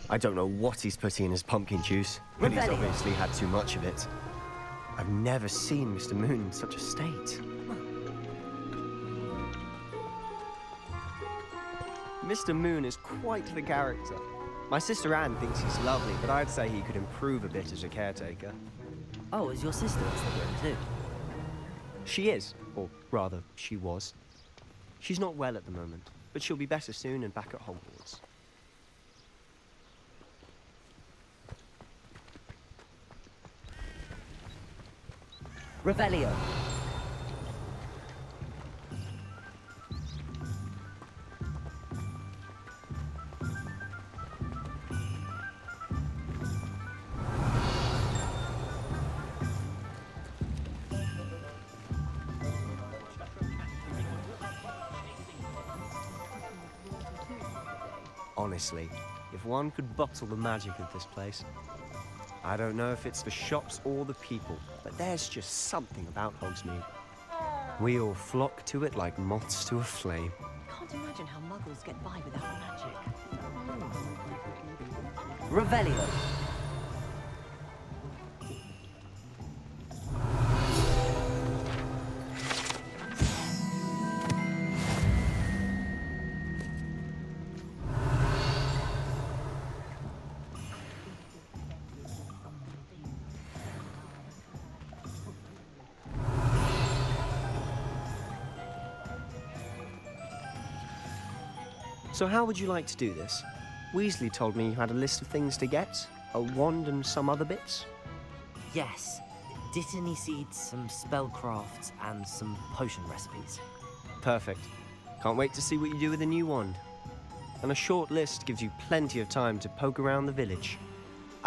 I don't know what he's putting in his pumpkin juice, but he's obviously had too much of it. I've never seen Mr. Moon in such a state. Mr. Moon is quite the character. My sister Anne thinks he's lovely, but I'd say he could improve a bit as a caretaker.
Oh, is your sister a Slytherin too?
She is, or rather, she was. She's not well at the moment, but she'll be better soon and back at Hogwarts.
Revelio.
Honestly, if one could bottle the magic of this place. I don't know if it's the shops or the people, but there's just something about Hogsmeade. We all flock to it like moths to a flame.
Can't imagine how muggles get by without magic.
Revelio.
So how would you like to do this? Weasley told me you had a list of things to get, a wand and some other bits.
Yes. Dittany seeds, some spellcrafts, and some potion recipes.
Perfect. Can't wait to see what you do with the new wand. And a short list gives you plenty of time to poke around the village.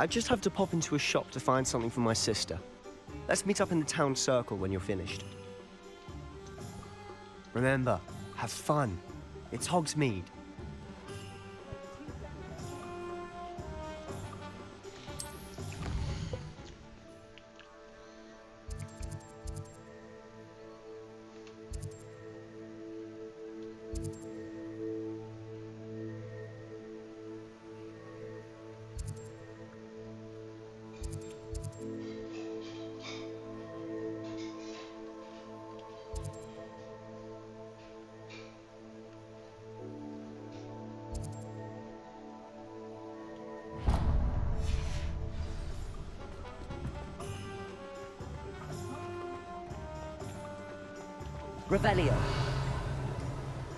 I just have to pop into a shop to find something for my sister. Let's meet up in the town circle when you're finished. Remember, have fun. It's Hogsmeade.
Revelio.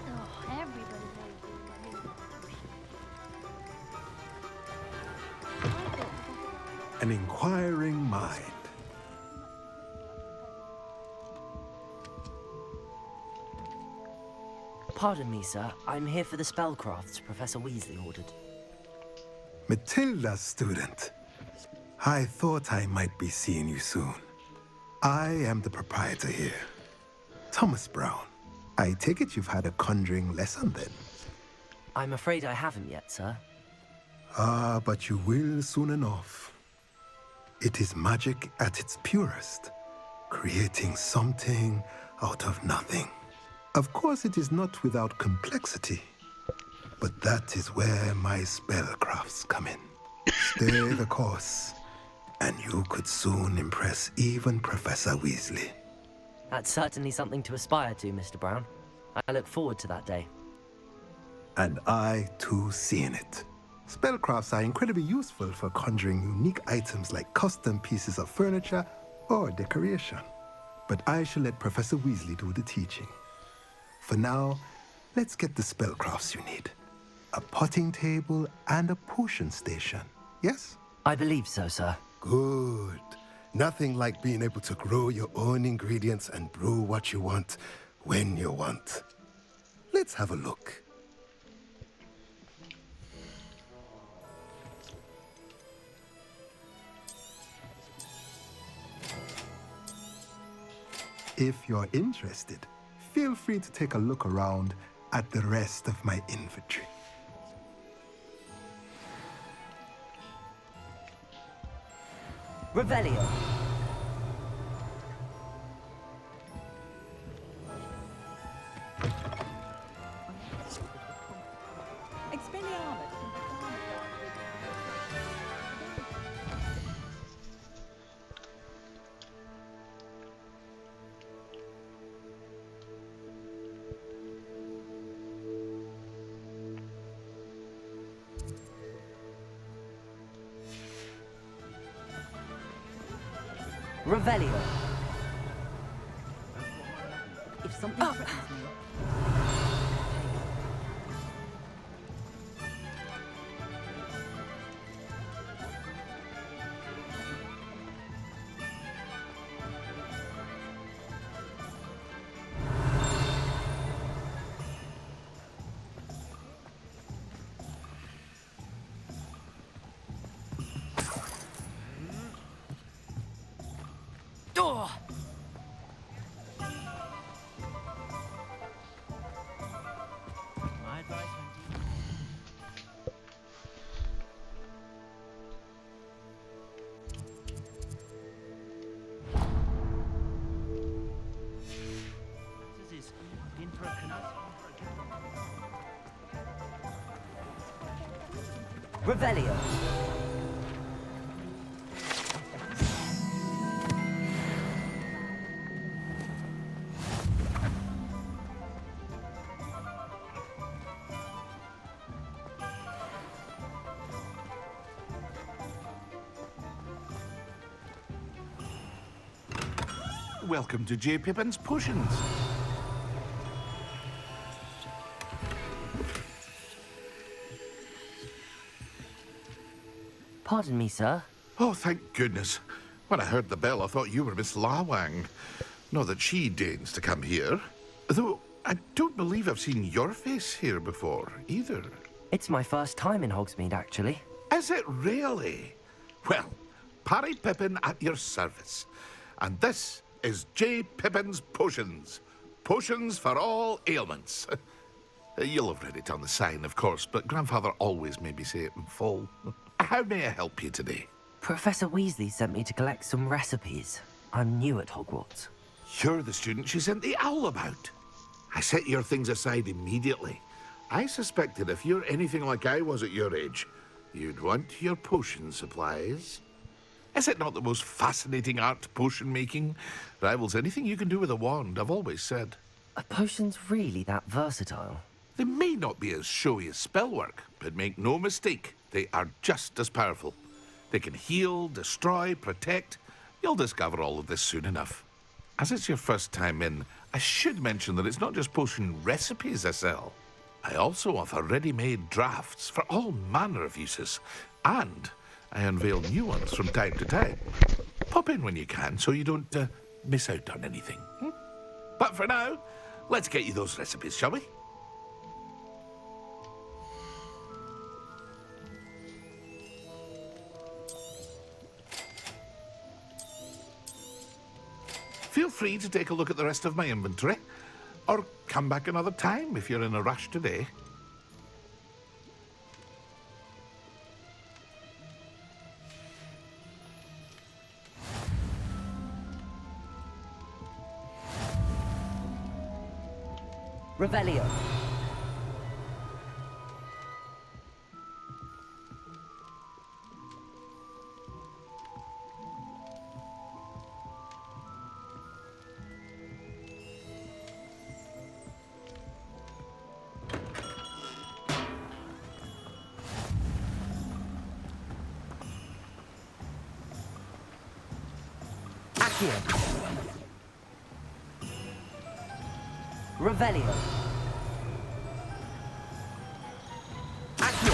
Oh, everybody knows
An inquiring mind.
Pardon me, sir. I'm here for the spellcrafts Professor Weasley ordered.
Matilda's student. I thought I might be seeing you soon. I am the proprietor here. Thomas Brown. I take it you've had a conjuring lesson then?
I'm afraid I haven't yet, sir.
Ah, but you will soon enough. It is magic at its purest, creating something out of nothing. Of course, it is not without complexity, but that is where my spellcrafts come in. Stay the course, and you could soon impress even Professor Weasley.
That's certainly something to aspire to, Mr. Brown. I look forward to that day.
And I, too, seeing it. Spellcrafts are incredibly useful for conjuring unique items like custom pieces of furniture or decoration. But I shall let Professor Weasley do the teaching. For now, let's get the spellcrafts you need. A potting table and a potion station, yes?
I believe so, sir.
Good. Nothing like being able to grow your own ingredients and brew what you want when you want. Let's have a look. If you're interested, feel free to take a look around at the rest of my inventory.
Revelio.
Expelliarmus.
Revelio.
If something threatens me,
Door.
My advice
Revelio.
Welcome to J. Pippin's Potions.
Pardon me, sir.
Oh, thank goodness. When I heard the bell, I thought you were Miss Lawang. Not that she deigns to come here. Though, I don't believe I've seen your face here before, either.
It's my first time in Hogsmeade, actually.
Is it really? Well, Parry Pippin at your service. And this is J. Pippin's Potions. Potions for all ailments. You'll have read it on the sign, of course, but Grandfather always made me say it in full. How may I help you today?
Professor Weasley sent me to collect some recipes. I'm new at Hogwarts.
You're the student she sent the owl about. I set your things aside immediately. I suspected if you're anything like I was at your age, you'd want your potion supplies. Is it not the most fascinating art, potion making? Rivals anything you can do with a wand, I've always said.
Are potions really that versatile?
They may not be as showy as spellwork, but make no mistake, they are just as powerful. They can heal, destroy, protect. You'll discover all of this soon enough. As it's your first time in, I should mention that it's not just potion recipes I sell. I also offer ready-made drafts for all manner of uses, and I unveil new ones from time to time. Pop in when you can so you don't miss out on anything. But for now, let's get you those recipes, shall we? Feel free to take a look at the rest of my inventory, or come back another time if you're in a rush today.
Revelio. Revelio. Accio.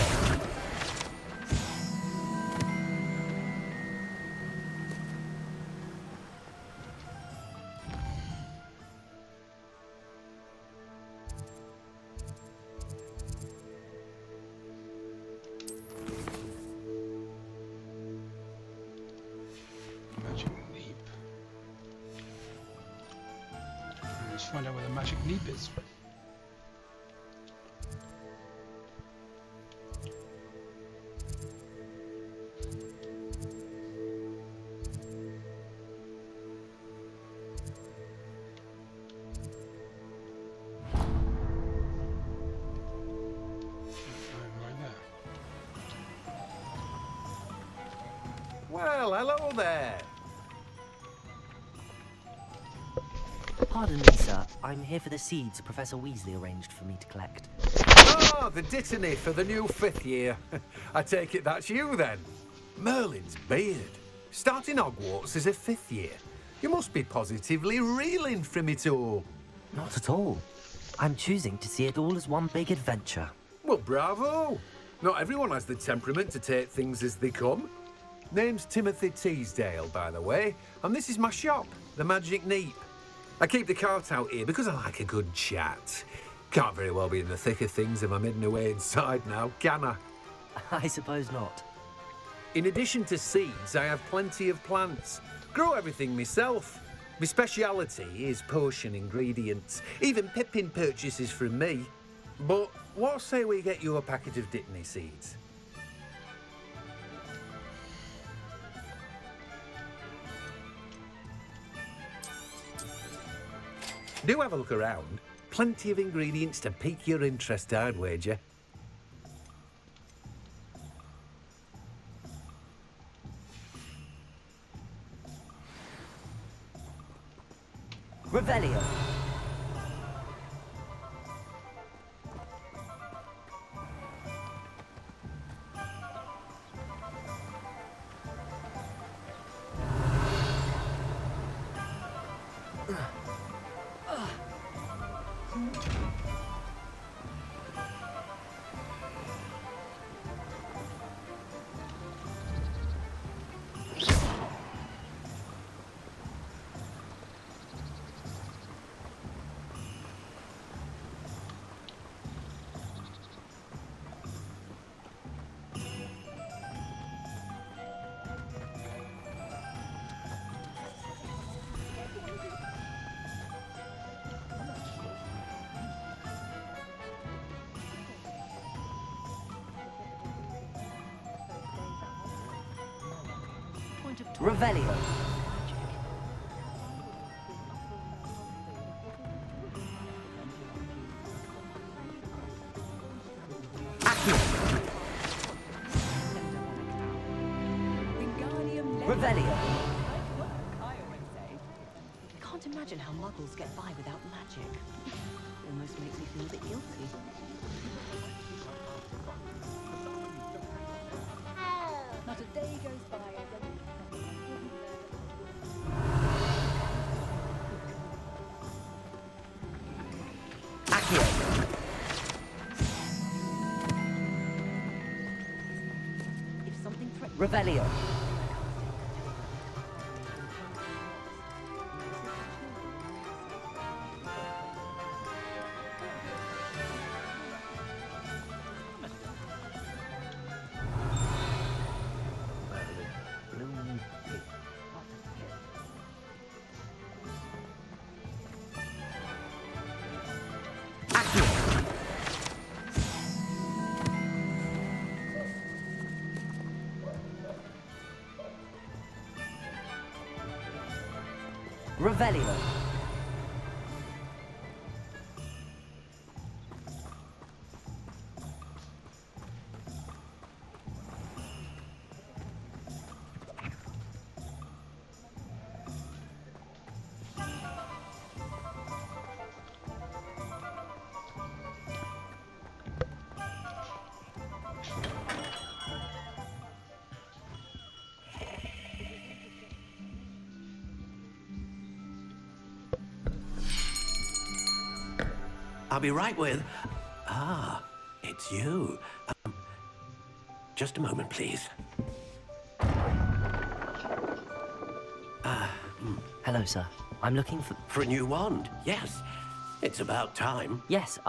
Magic leap. Let's find out where the magic leap is.
Well, hello there.
Pardon me, sir. I'm here for the seeds Professor Weasley arranged for me to collect.
Ah, the dittany for the new 5th year. I take it that's you then. Merlin's beard. Starting Hogwarts as a 5th year. You must be positively reeling from it all.
Not at all. I'm choosing to see it all as one big adventure.
Well, bravo. Not everyone has the temperament to take things as they come. Name's Timothy Teasdale, by the way, and this is my shop, the Magic Neep. I keep the cart out here because I like a good chat. Can't very well be in the thick of things if I'm hidden away inside now, can I?
I suppose not.
In addition to seeds, I have plenty of plants. Grow everything myself. My speciality is potion ingredients. Even Pippin purchases from me. But what say we get you a packet of dittany seeds? Do have a look around. Plenty of ingredients to pique your interest, I'd wager.
Revelio.
might have taught
Revelio. Revelio.
Can't imagine how muggles get by without magic. Almost makes me feel a bit guilty. Not a day goes by. If something threatens
Revelio. Revelio.
I'll be right with... Ah, it's you. Just a moment, please.
Hello, sir. I'm looking for...
For a new wand, yes. It's about time.
Yes,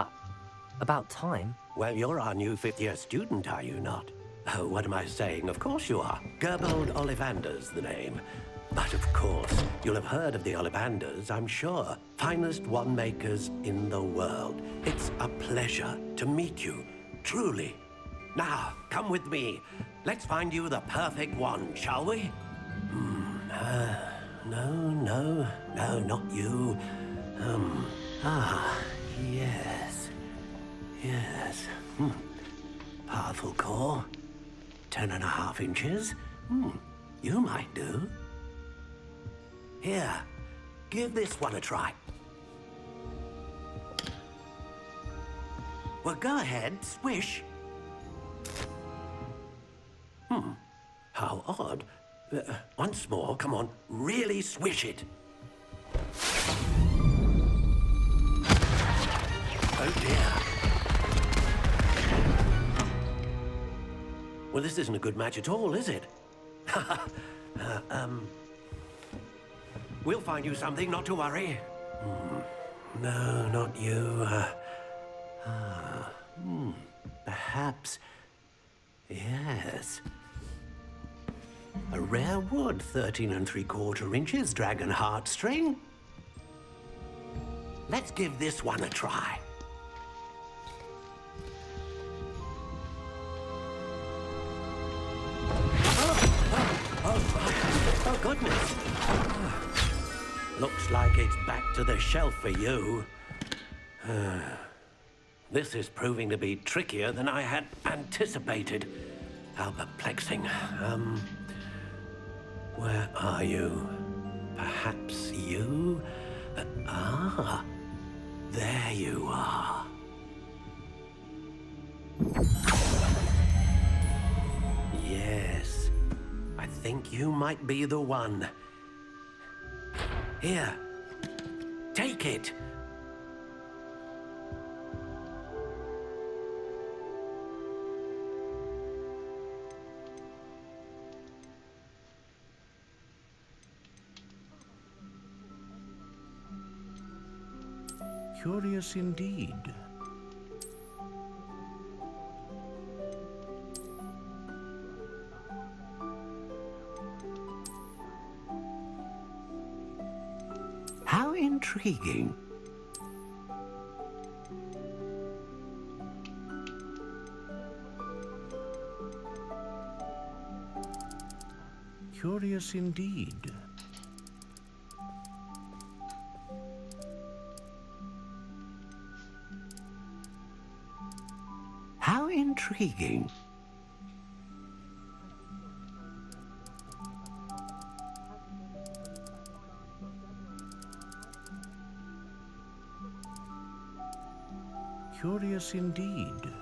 about time?
Well, you're our new fifth-year student, are you not? Oh, what am I saying? Of course you are. Gerbold Ollivander's the name. But of course, you'll have heard of the Ollivanders, I'm sure. Finest wand makers in the world. It's a pleasure to meet you, truly. Now, come with me. Let's find you the perfect wand, shall we? No, not you. Yes. Powerful core. 10.5 inches. You might do. Here, give this one a try. Well, go ahead, swish. How odd. Once more, come on, really swish it. Oh dear. Well, this isn't a good match at all, is it? We'll find you something, not to worry. No, not you. Perhaps... Yes. A rare wood, 13 3/4 inches, dragon heartstring. Let's give this one a try. Oh, goodness. Looks like it's back to the shelf for you. This is proving to be trickier than I had anticipated. How perplexing. Where are you? Perhaps you? There you are. Yes, I think you might be the one. Here, take it.
Curious indeed.
How intriguing. Curious indeed. How intriguing. Curious indeed.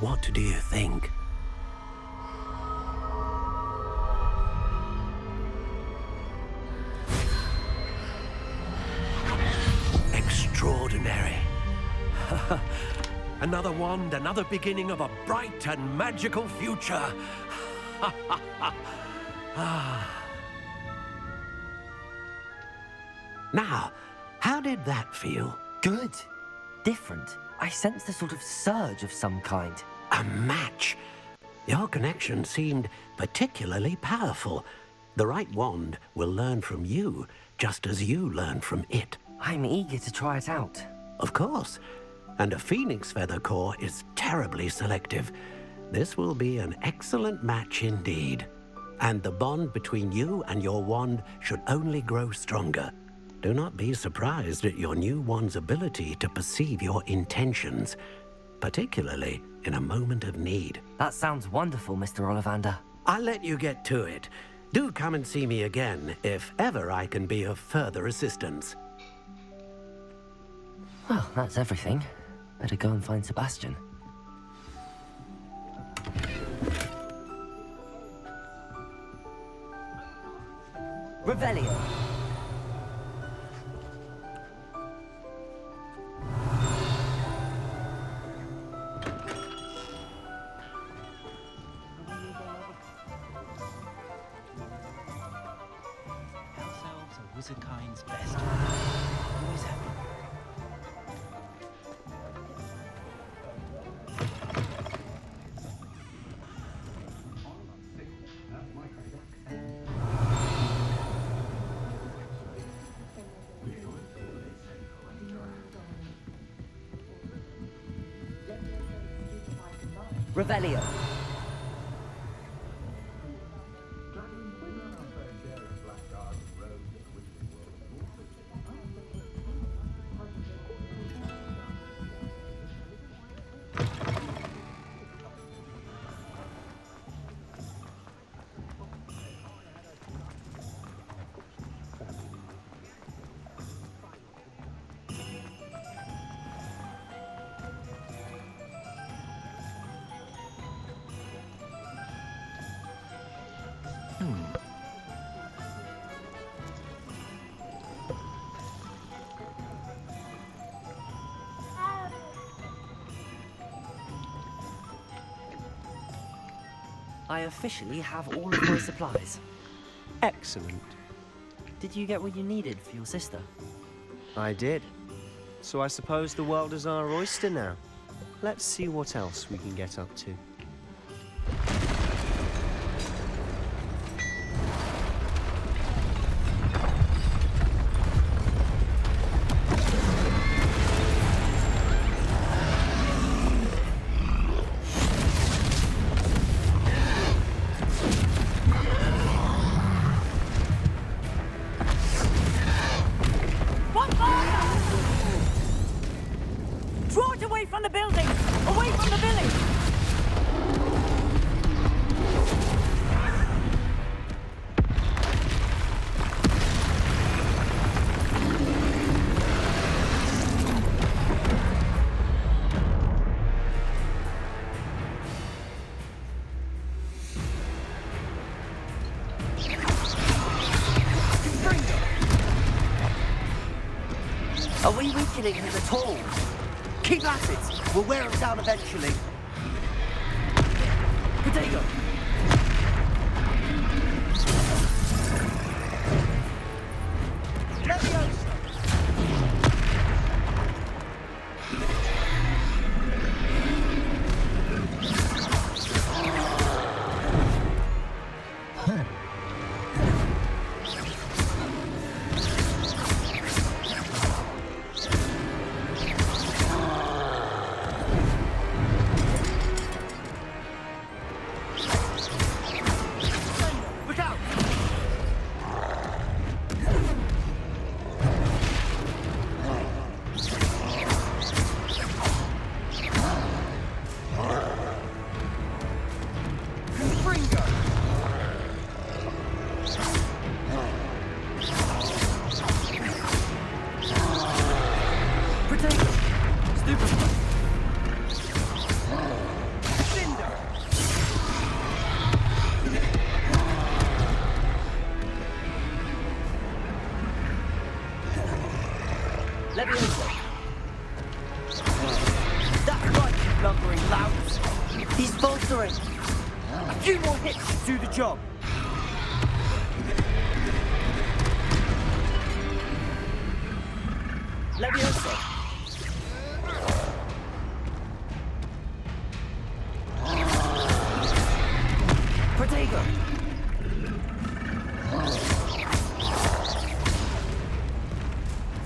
What do you think? Extraordinary. Another wand, another beginning of a bright and magical future. Now, how did that feel?
Good. Different. I sensed a sort of surge of some kind.
A match. Your connection seemed particularly powerful. The right wand will learn from you, just as you learn from it.
I'm eager to try it out.
Of course. And a phoenix feather core is terribly selective. This will be an excellent match indeed. And the bond between you and your wand should only grow stronger. Do not be surprised at your new wand's ability to perceive your intentions, particularly in a moment of need.
That sounds wonderful, Mr. Ollivander.
I'll let you get to it. Do come and see me again if ever I can be of further assistance.
Well, that's everything. Better go and find Sebastian. Revelio.
Wizard kind's best. Always have been.
Revelio. I officially have all of my supplies.
Excellent.
Did you get what you needed for your sister?
I did. So I suppose the world is our oyster now. Let's see what else we can get up to.
Are we weakening him at all? Keep at it! We'll wear him down eventually. Potato! Leviosa!
Potato! Stupefy! Cinder! Leviosa! That's right, you blundering louts! He's faltering! A few more hits to do the job! Leviosa! Protego!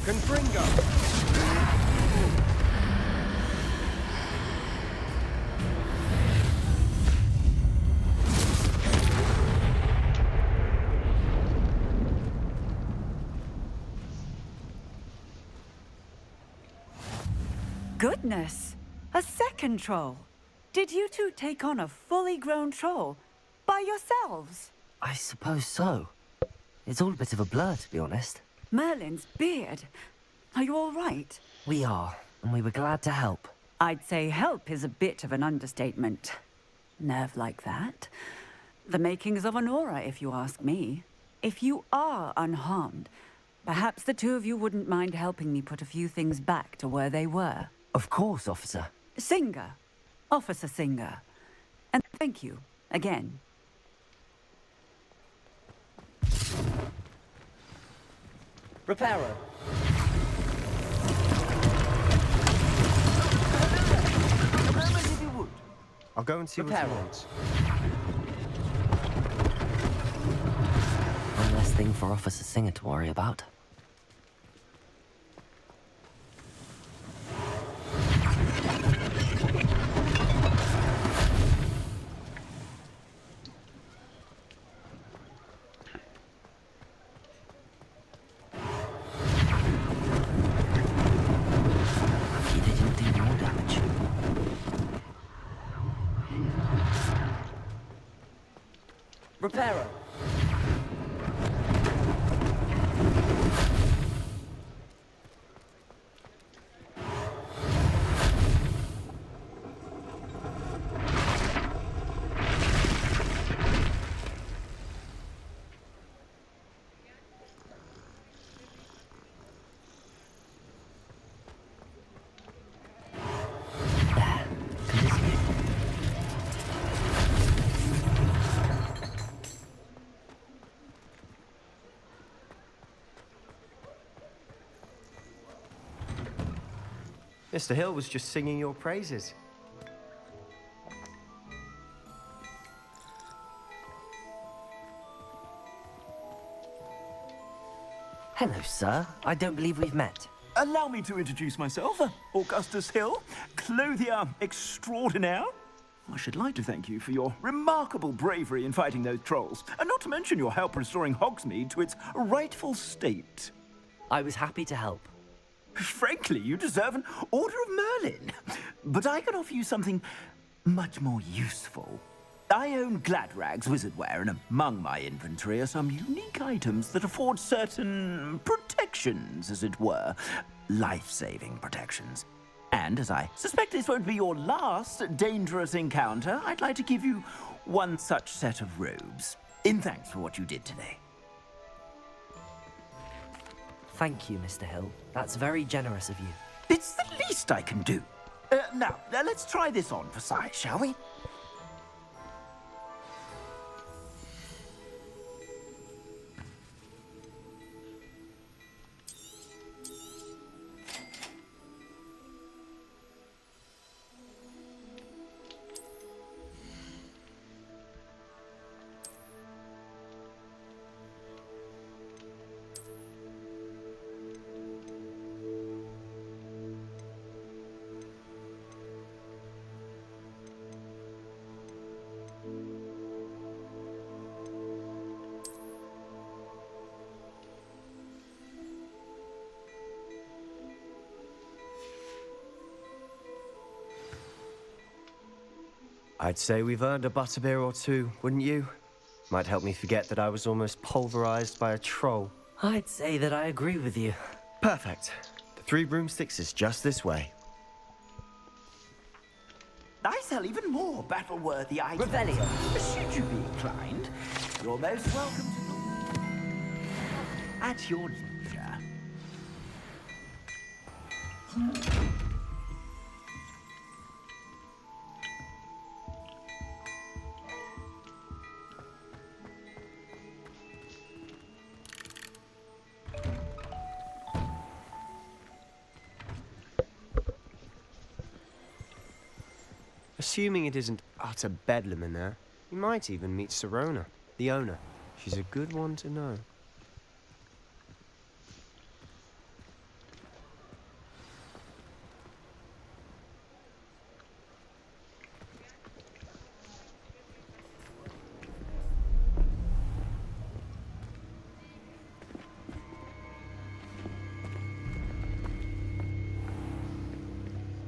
Confringo!
Goodness! A second troll! Did you two take on a fully grown troll? By yourselves?
I suppose so. It's all a bit of a blur, to be honest.
Merlin's beard. Are you all right?
We are, and we were glad to help.
I'd say help is a bit of an understatement. Nerve like that. The makings of an aura, if you ask me. If you are unharmed, perhaps the two of you wouldn't mind helping me put a few things back to where they were.
Of course, officer.
Singer. Officer Singer. And thank you, again.
Reparo. If you would.
I'll go and see what he wants.
One less thing for Officer Singer to worry about.
Reparo.
Mr. Hill was just singing your praises.
Hello, sir. I don't believe we've met.
Allow me to introduce myself, Augustus Hill, clothier extraordinaire. I should like to thank you for your remarkable bravery in fighting those trolls, and not to mention your help restoring Hogsmeade to its rightful state.
I was happy to help.
Frankly, you deserve an Order of Merlin. But I can offer you something much more useful. I own Gladrag's wizardware, and among my inventory are some unique items that afford certain protections, as it were. Life-saving protections. And as I suspect this won't be your last dangerous encounter, I'd like to give you one such set of robes, in thanks for what you did today.
Thank you, Mr. Hill. That's very generous of you.
It's the least I can do. Now, let's try this on for size, shall we?
I'd say we've earned a butterbeer or two, wouldn't you? Might help me forget that I was almost pulverized by a troll.
I'd say that I agree with you.
Perfect. The Three Broomsticks is just this way.
I sell even more battle-worthy items.
Revelio.
Should you be inclined, you're most welcome to... At your leisure.
Assuming it isn't utter bedlam in there, you might even meet Sirona, the owner. She's a good one to know.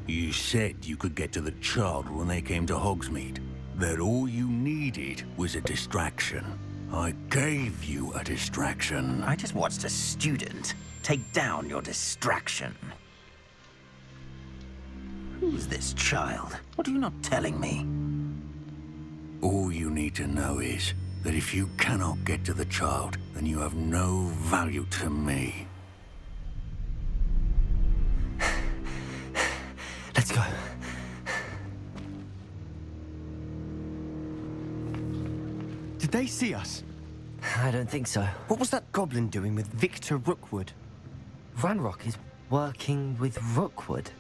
You said you could get to the child when they came to Hogsmeade. That all you needed was a distraction. I gave you a distraction.
I just watched a student take down your distraction. Who's this child? What are you not telling me?
All you need to know is that if you cannot get to the child, then you have no value to me.
Let's go.
Did they see us?
I don't think so.
What was that goblin doing with Victor Rookwood?
Ranrok is working with Rookwood.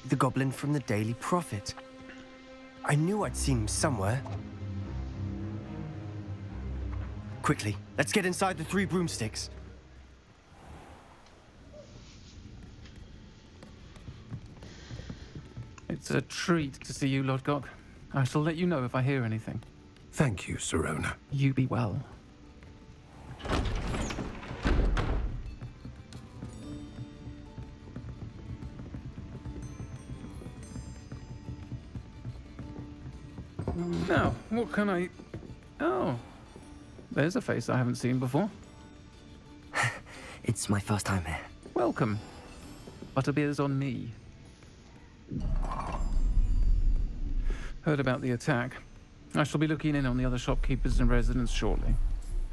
The goblin from the Daily Prophet. I knew I'd seen him somewhere. Quickly, let's get inside the Three Broomsticks.
It's a treat to see you, Lodgok. I shall let you know if I hear anything.
Thank you, Sirona.
You be well. Now, what can I... Oh, there's a face I haven't seen before.
It's my first time here.
Welcome. Butterbeer's on me. Heard about the attack. I shall be looking in on the other shopkeepers and residents shortly.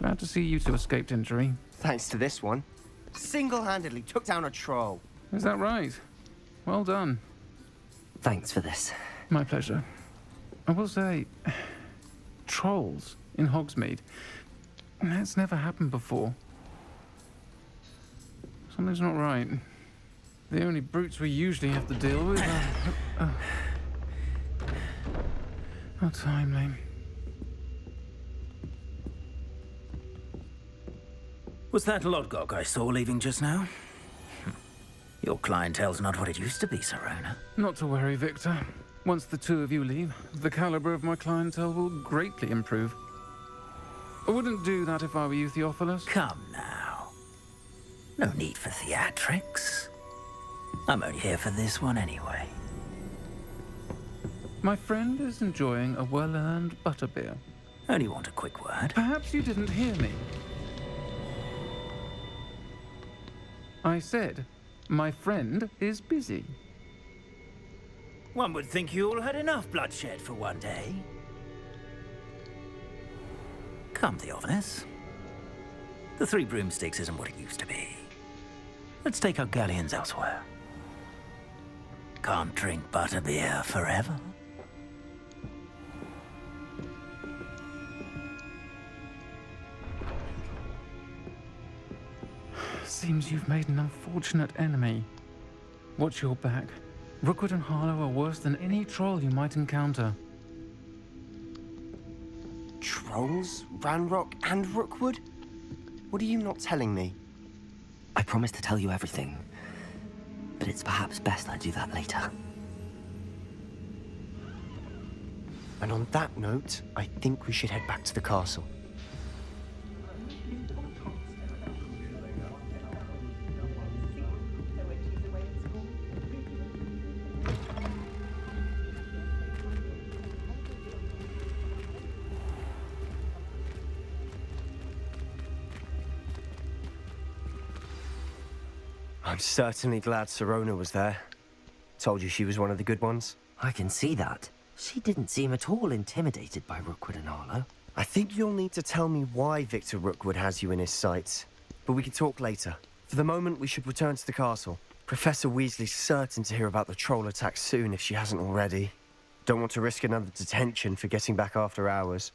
Glad to see you two escaped injury.
Thanks to this one. Single-handedly took down a troll.
Is that right? Well done.
Thanks for this.
My pleasure. I will say, trolls in Hogsmeade. That's never happened before. Something's not right. The only brutes we usually have to deal with are... How timely.
Was that Lodgok I saw leaving just now? Your clientele's not what it used to be, Sirona.
Not to worry, Victor. Once the two of you leave, the caliber of my clientele will greatly improve. I wouldn't do that if I were you, Theophilus.
Come now. No need for theatrics. I'm only here for this one anyway.
My friend is enjoying a well-earned butterbeer.
Only want a quick word.
Perhaps you didn't hear me. I said, my friend is busy.
One would think you all had enough bloodshed for one day. Come, Theophilus. The Three Broomsticks isn't what it used to be. Let's take our galleons elsewhere. Can't drink butterbeer forever.
Seems you've made an unfortunate enemy. Watch your back. Rookwood and Harlow are worse than any troll you might encounter.
Trolls? Ranrok and Rookwood? What are you not telling me?
I promised to tell you everything, but it's perhaps best I do that later.
And on that note, I think we should head back to the castle. I'm certainly glad Sirona was there. Told you she was one of the good ones.
I can see that. She didn't seem at all intimidated by Rookwood and Arlo.
I think you'll need to tell me why Victor Rookwood has you in his sights. But we can talk later. For the moment, we should return to the castle. Professor Weasley's certain to hear about the troll attack soon if she hasn't already. Don't want to risk another detention for getting back after hours.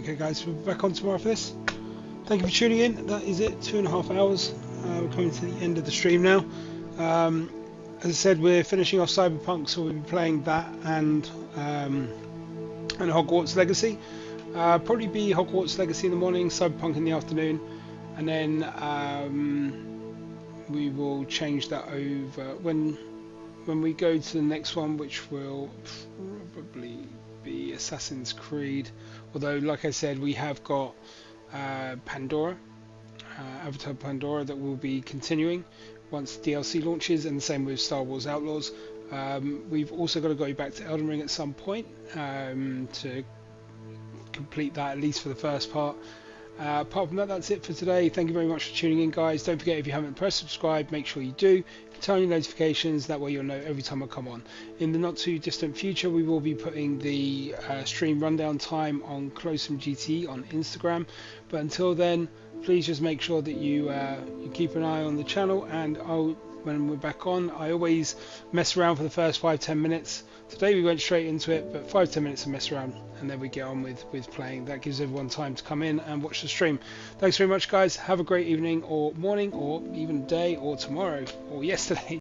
Okay guys, we're back on tomorrow for this. Thank you for tuning in. That is it, 2.5 hours. We're coming to the end of the stream now. As I said, we're finishing off Cyberpunk, so we'll be playing that and Hogwarts Legacy. Probably be Hogwarts Legacy in the morning, Cyberpunk in the afternoon, and then we will change that over when we go to the next one, which will probably be Assassin's Creed. Although, like I said, we have got Pandora, Avatar Pandora, that will be continuing once DLC launches, and the same with Star Wars Outlaws. We've also got to go back to Elden Ring at some point to complete that, at least for the first part. Apart from that, that's it for today. Thank you very much for tuning in, guys. Don't forget, if you haven't pressed subscribe, make sure you do. Turn on your notifications, that way you'll know every time I come on. In the not too distant future, we will be putting the stream rundown time on Closem GT on Instagram. But until then, please just make sure that you keep an eye on the channel, and when we're back on, I always mess around for the first 5-10 minutes. Today we went straight into it, but 5-10 minutes to mess around, and then we get on with playing. That gives everyone time to come in and watch the stream. Thanks very much, guys. Have a great evening or morning or even day or tomorrow or yesterday.